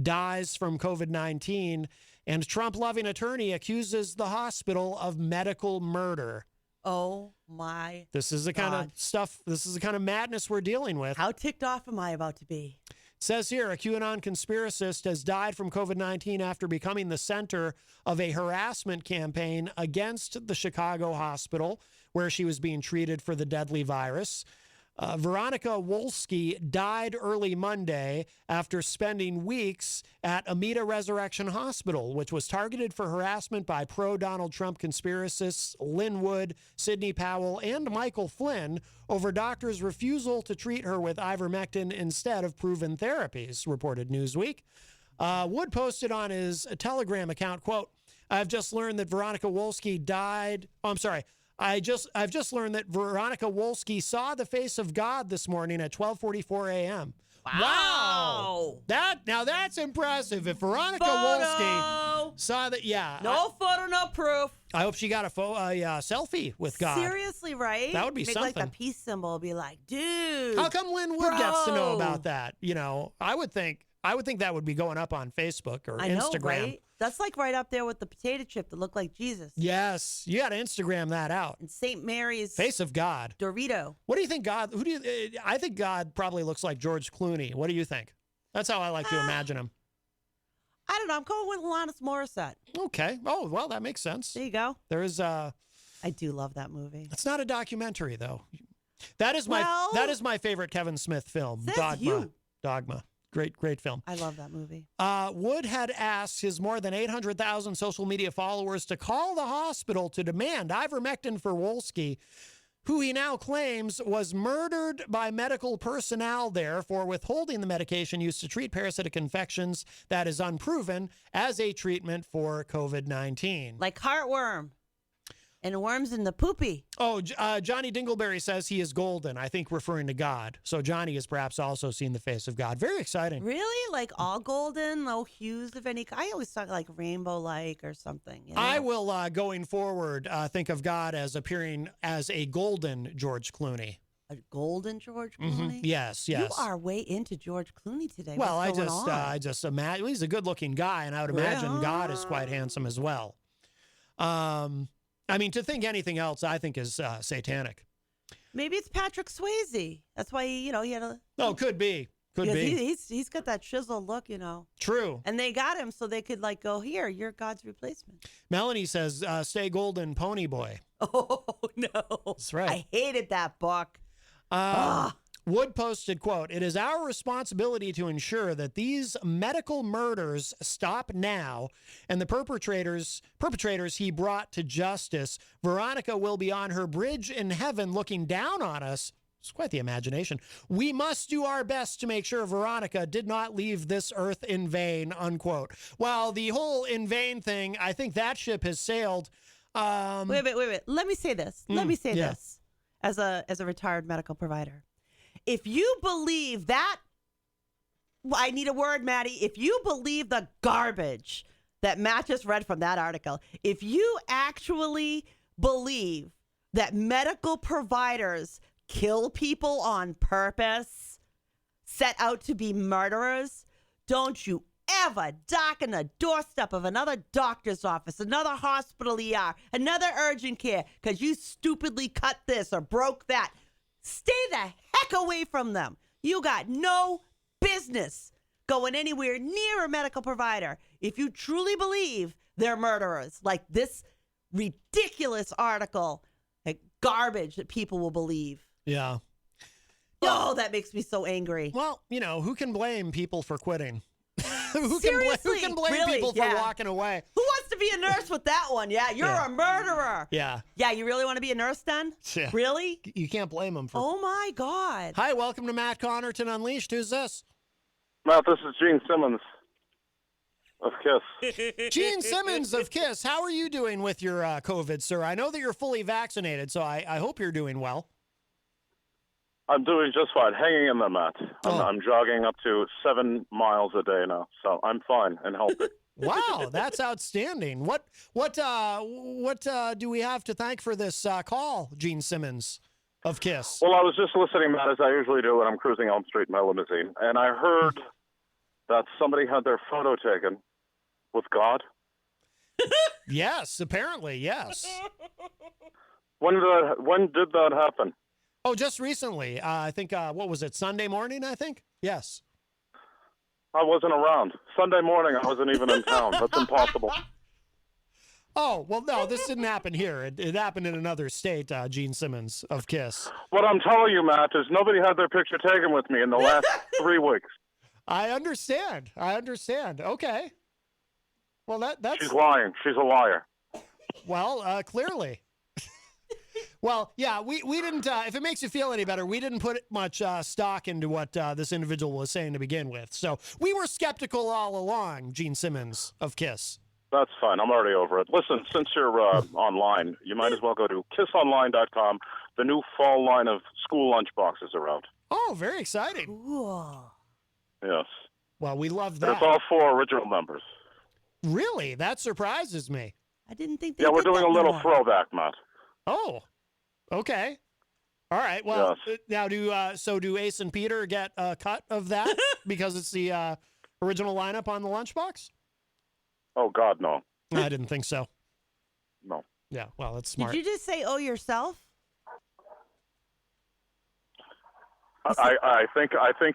dies from COVID-19, and Trump-loving attorney accuses the hospital of medical murder. Oh, my This is the kind of stuff, this is the kind of madness we're dealing with. How ticked off am I about to be? It says here, a QAnon conspiracist has died from COVID-19 after becoming the center of a harassment campaign against the Chicago hospital where she was being treated for the deadly virus. Veronica Wolski died early Monday after spending weeks at Amita Resurrection Hospital, which was targeted for harassment by pro-Donald Trump conspiracists Lynn Wood, Sidney Powell, and Michael Flynn over doctors' refusal to treat her with ivermectin instead of proven therapies, reported Newsweek. Wood posted on his Telegram account, quote, I've just learned that Veronica Wolski died. Oh, I'm sorry. I've just learned that Veronica Wolski saw the face of God this morning at 12:44 a.m. Wow. That's impressive. If Veronica Wolski saw that, yeah. No photo, no proof. I hope she got a selfie with God. Seriously, right? That would be Make something. like the peace symbol, be like, dude. How come Lynn Wood gets to know about that? You know, I would think that would be going up on Facebook or Instagram. Know, right? That's like right up there with the potato chip that looked like Jesus. Yes, you got to Instagram that out. And St. Mary's face of God. Dorito. What do you think God? I think God probably looks like George Clooney. What do you think? That's how I like to imagine him. I don't know. I'm going with Alanis Morissette. Okay. Oh, well, that makes sense. There you go. There is I do love that movie. It's not a documentary though. That is my favorite Kevin Smith film. Dogma. Great film. I love that movie. Wood had asked his more than 800,000 social media followers to call the hospital to demand ivermectin for Wolski, who he now claims was murdered by medical personnel there for withholding the medication used to treat parasitic infections that is unproven as a treatment for COVID-19. Like heartworm and worms in the poopy. Oh, Johnny Dingleberry says he is golden, I think referring to God. So Johnny has perhaps also seen the face of God. Very exciting. Really? Like all golden, no hues of any kind? I always thought like rainbow-like or something. You know? I will, going forward, think of God as appearing as a golden George Clooney. A golden George Clooney? Yes. You are way into George Clooney today. Well, What's going on? I just imagine he's a good-looking guy, and I would imagine God is quite handsome as well. I mean, to think anything else, I think is satanic. Maybe it's Patrick Swayze. That's why he had a. Oh, could be. Could be. He's got that chiseled look, True. And they got him so they could like go, here, you're God's replacement. Melanie says, "Stay golden, Pony Boy." Oh no, that's right. I hated that book. Wood posted, quote, "It is our responsibility to ensure that these medical murders stop now and the perpetrators he brought to justice. Veronica will be on her bridge in heaven looking down on us." It's quite the imagination. "We must do our best to make sure Veronica did not leave this earth in vain," unquote. Well, the whole in vain thing, I think that ship has sailed. Wait. Let me say this. This as a retired medical provider. If you believe that, I need a word, Maddie. If you believe the garbage that Matt just read from that article, if you actually believe that medical providers kill people on purpose, set out to be murderers, don't you ever dock on the doorstep of another doctor's office, another hospital ER, another urgent care, because you stupidly cut this or broke that. Stay the heck away from them. You got no business going anywhere near a medical provider if you truly believe they're murderers. Like this ridiculous article, like garbage that people will believe. Yeah. Oh, that makes me so angry. Well, who can blame people for quitting? Who Seriously, can blame really? people for walking away? Who wants to be a nurse with that one? Yeah, you're a murderer. Yeah. Yeah, you really want to be a nurse then? Yeah. Really? You can't blame them for. Oh my God. Hi, welcome to Matt Connarton Unleashed. Who's this? Matt, this is Gene Simmmons of KISS. Gene Simmmons of KISS. How are you doing with your COVID, sir? I know that you're fully vaccinated, so I hope you're doing well. I'm doing just fine. Hanging in there, Matt. I'm jogging up to 7 miles a day now, so I'm fine and healthy. Wow, that's outstanding. What do we have to thank for this call, Gene Simmmons of KISS? Well, I was just listening, Matt, as I usually do when I'm cruising Elm Street in my limousine, and I heard that somebody had their photo taken with God. Yes, apparently, yes. When did that happen? Oh, just recently. I think, what was it, Sunday morning, I think? Yes. I wasn't around. Sunday morning, I wasn't even in town. That's impossible. Oh, well, no, this didn't happen here. It happened in another state, Gene Simmmons of KISS. What I'm telling you, Matt, is nobody had their picture taken with me in the last 3 weeks. I understand. Okay. Well, that's... She's lying. She's a liar. Well, clearly. Well, yeah, we didn't, if it makes you feel any better, we didn't put much stock into what this individual was saying to begin with. So we were skeptical all along, Gene Simmmons of KISS. That's fine. I'm already over it. Listen, since you're online, you might as well go to kissonline.com. The new fall line of school lunch boxes are out. Oh, very exciting. Cool. Yes. Well, we love that. And it's all for original members. Really? That surprises me. I didn't think they Yeah, we're did doing that a little more. throwback, Matt. Oh, okay. All right. Well, Yes. now do Ace and Peter get a cut of that because it's the original lineup on the lunchbox? Oh, God, no. I didn't think so. No. Yeah. Well, that's smart. Did you just say, oh, yourself? I think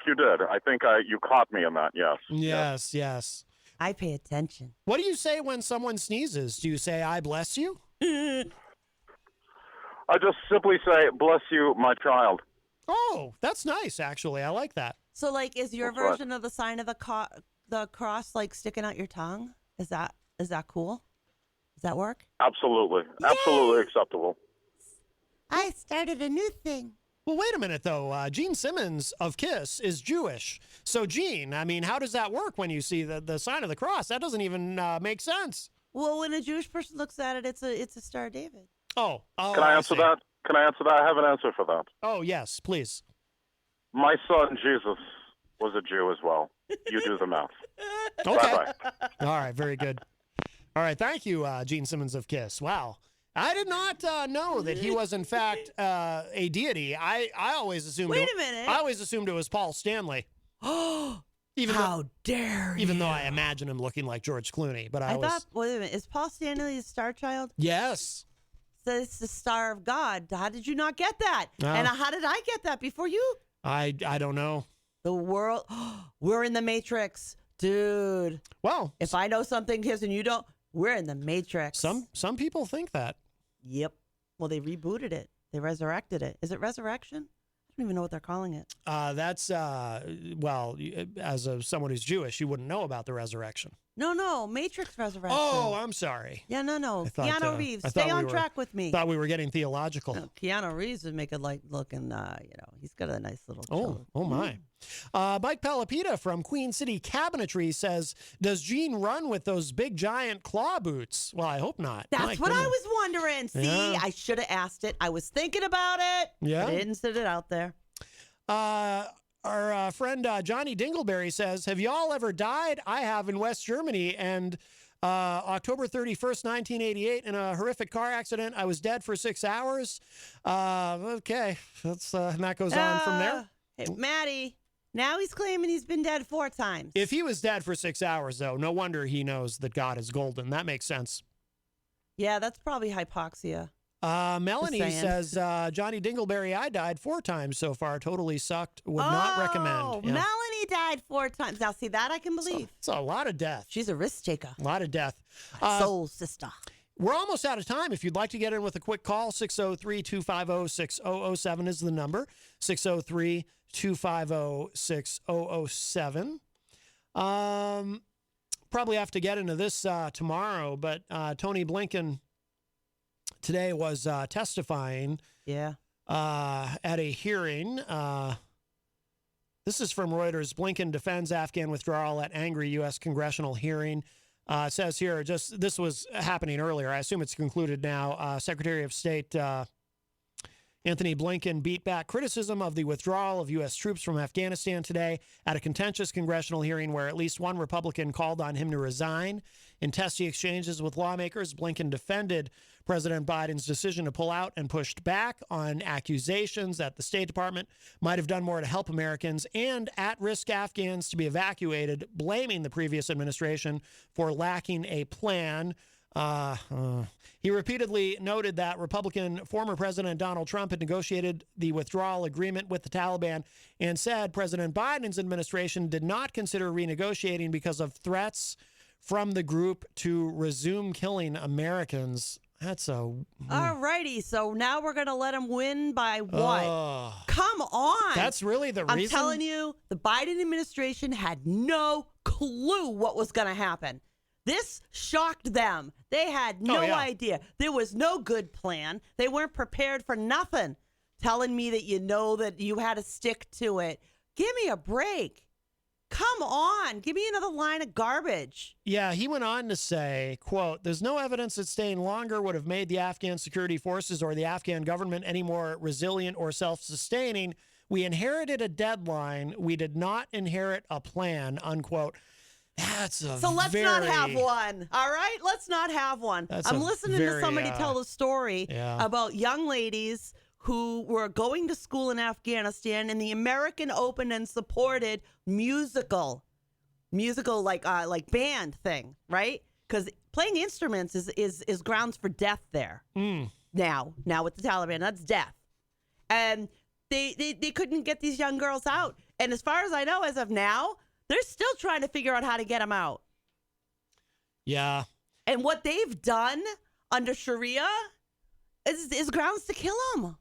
you did. I think you caught me in that, yes. Yes. I pay attention. What do you say when someone sneezes? Do you say, I bless you? I just simply say, bless you, my child. Oh, that's nice, actually. I like that. So, like, is your That's right. version of the sign of the cross like sticking out your tongue? Is that cool? Does that work? Absolutely. Absolutely acceptable. I started a new thing. Well, wait a minute, though. Gene Simmmons of KISS is Jewish. So, Gene, I mean, how does that work when you see the sign of the cross? That doesn't even make sense. Well, when a Jewish person looks at it, it's a Star of David. Oh, Can I answer see. that? Can I answer that? I have an answer for that. Oh, yes, please. My son, Jesus, was a Jew as well. You do the math. Okay. Bye-bye. All right, very good. All right, thank you, Gene Simmmons of KISS. Wow. I did not know that he was, in fact, a deity. I always assumed. Wait a minute. I always assumed it was Paul Stanley. How dare you? Even though I imagine him looking like George Clooney, but I thought, wait a minute, is Paul Stanley the star child? Yes. So it's the star of God. How did you not get that? And how did I get that before you? I don't know. The world, we're in the Matrix, dude. Well, If I know something, Kiss, and you don't, we're in the Matrix. some people think that. Yep. Well, they rebooted it. They resurrected it. Is it resurrection? I don't even know what they're calling it. That's well, as someone who's Jewish, you wouldn't know about the resurrection. No, Matrix Resurrection. Oh, I'm sorry. Yeah, no. I thought, Keanu Reeves, I thought stay on we track with me. Thought we were getting theological. No, Keanu Reeves would make it like looking, he's got a nice little. Oh my. Mike Palapita from Queen City Cabinetry says, "Does Gene run with those big giant claw boots?" Well, I hope not. That's My what I goodness. was wondering. See, Yeah. I should have asked it. I was thinking about it. Yeah. But I didn't sit it out there. Our friend Johnny Dingleberry says, "Have y'all ever died? I have in West Germany, and October 31st, 1988, in a horrific car accident. I was dead for 6 hours." Okay, that's and that goes on from there. Hey, Maddie, now he's claiming he's been dead 4 times. If he was dead for 6 hours, though, no wonder he knows that God is golden. That makes sense. Yeah, that's probably hypoxia. Melanie Just saying. says, Johnny Dingleberry, I died 4 times so far. Totally sucked. Would not recommend. Yeah. Melanie died 4 times. Now, see, that I can believe. It's a lot of death. She's a risk taker. A lot of death. Soul sister. We're almost out of time. If you'd like to get in with a quick call, 603-250-6007 is the number. 603-250-6007. Probably have to get into this tomorrow, but Tony Blinken today was testifying Yeah. at a hearing. This is from Reuters. Blinken defends Afghan withdrawal at angry U.S. congressional hearing. It says here, this was happening earlier. I assume it's concluded now. Secretary of State Anthony Blinken beat back criticism of the withdrawal of U.S. troops from Afghanistan today at a contentious congressional hearing where at least one Republican called on him to resign. In testy exchanges with lawmakers, Blinken defended President Biden's decision to pull out and pushed back on accusations that the State Department might have done more to help Americans and at-risk Afghans to be evacuated, blaming the previous administration for lacking a plan. He repeatedly noted that Republican former President Donald Trump had negotiated the withdrawal agreement with the Taliban and said President Biden's administration did not consider renegotiating because of threats from the group to resume killing Americans. That's a... All righty. So now we're going to let him win by what? Come on. That's really the reason? I'm telling you, the Biden administration had no clue what was going to happen. This shocked them. They had no idea. There was no good plan. They weren't prepared for nothing. Telling me that you know that you had to stick to it. Give me a break. Come on. Give me another line of garbage. Yeah, he went on to say, quote, "There's no evidence that staying longer would have made the Afghan security forces or the Afghan government any more resilient or self-sustaining. We inherited a deadline. We did not inherit a plan," unquote. Let's not have one. All right? Let's not have one. I'm listening to somebody tell the story about young ladies who were going to school in Afghanistan, and the American opened and supported musical like band thing, right? Because playing instruments is grounds for death there. Now with the Taliban, that's death. And they couldn't get these young girls out. And as far as I know, as of now, they're still trying to figure out how to get them out. Yeah. And what they've done under Sharia is grounds to kill them.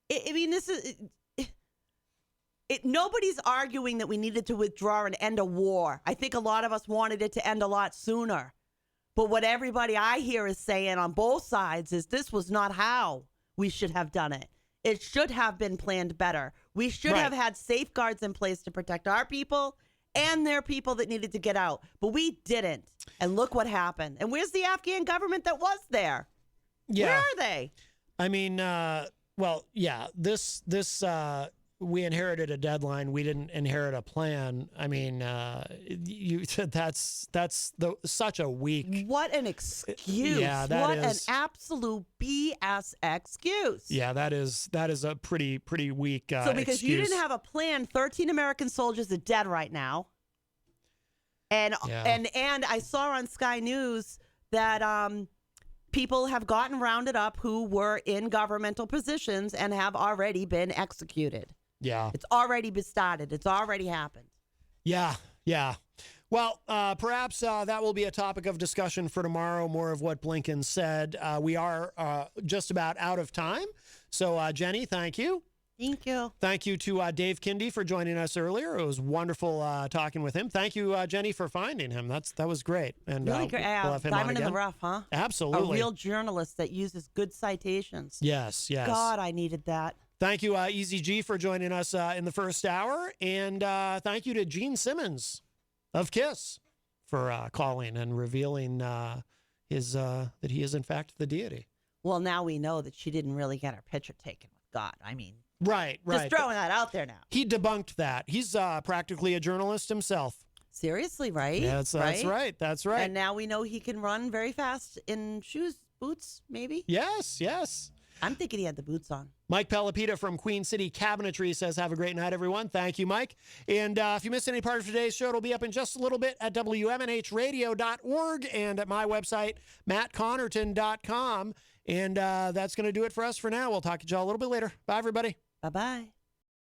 I mean, this is... Nobody's arguing that we needed to withdraw and end a war. I think a lot of us wanted it to end a lot sooner. But what everybody I hear is saying on both sides is this was not how we should have done it. It should have been planned better. We should have had safeguards in place to protect our people and their people that needed to get out. But we didn't. And look what happened. And where's the Afghan government that was there? Yeah. Where are they? I mean, this we inherited a deadline. We didn't inherit a plan. I mean, that's such a weak. What an excuse! Yeah, that is an absolute BS excuse. Yeah, that is a pretty weak. So because excuse. you didn't have a plan, 13 American soldiers are dead right now. And I saw on Sky News that people have gotten rounded up who were in governmental positions and have already been executed. Yeah. It's already been started. It's already happened. Yeah. Well, perhaps that will be a topic of discussion for tomorrow, more of what Blinken said. We are just about out of time. So, Jenny, thank you. Thank you. Thank you to Dave Kindy for joining us earlier. It was wonderful talking with him. Thank you, Jenny, for finding him. That was great. And really great. We'll have him Diamond on in again. the rough, huh? Absolutely. A real journalist that uses good citations. Yes. God, I needed that. Thank you, Eazy-G, for joining us in the first hour. And thank you to Gene Simmmons of KISS for calling and revealing that he is, in fact, the deity. Well, now we know that she didn't really get her picture taken with God. I mean, right. Just throwing that out there now. He debunked that. He's practically a journalist himself. Seriously, right? Yeah, that's right. That's right. And now we know he can run very fast in boots, maybe? Yes. I'm thinking he had the boots on. Mike Pelopita from Queen City Cabinetry says, have a great night, everyone. Thank you, Mike. And if you missed any part of today's show, it'll be up in just a little bit at WMNHradio.org and at my website, mattconnerton.com. And that's going to do it for us for now. We'll talk to y'all a little bit later. Bye, everybody. Bye-bye.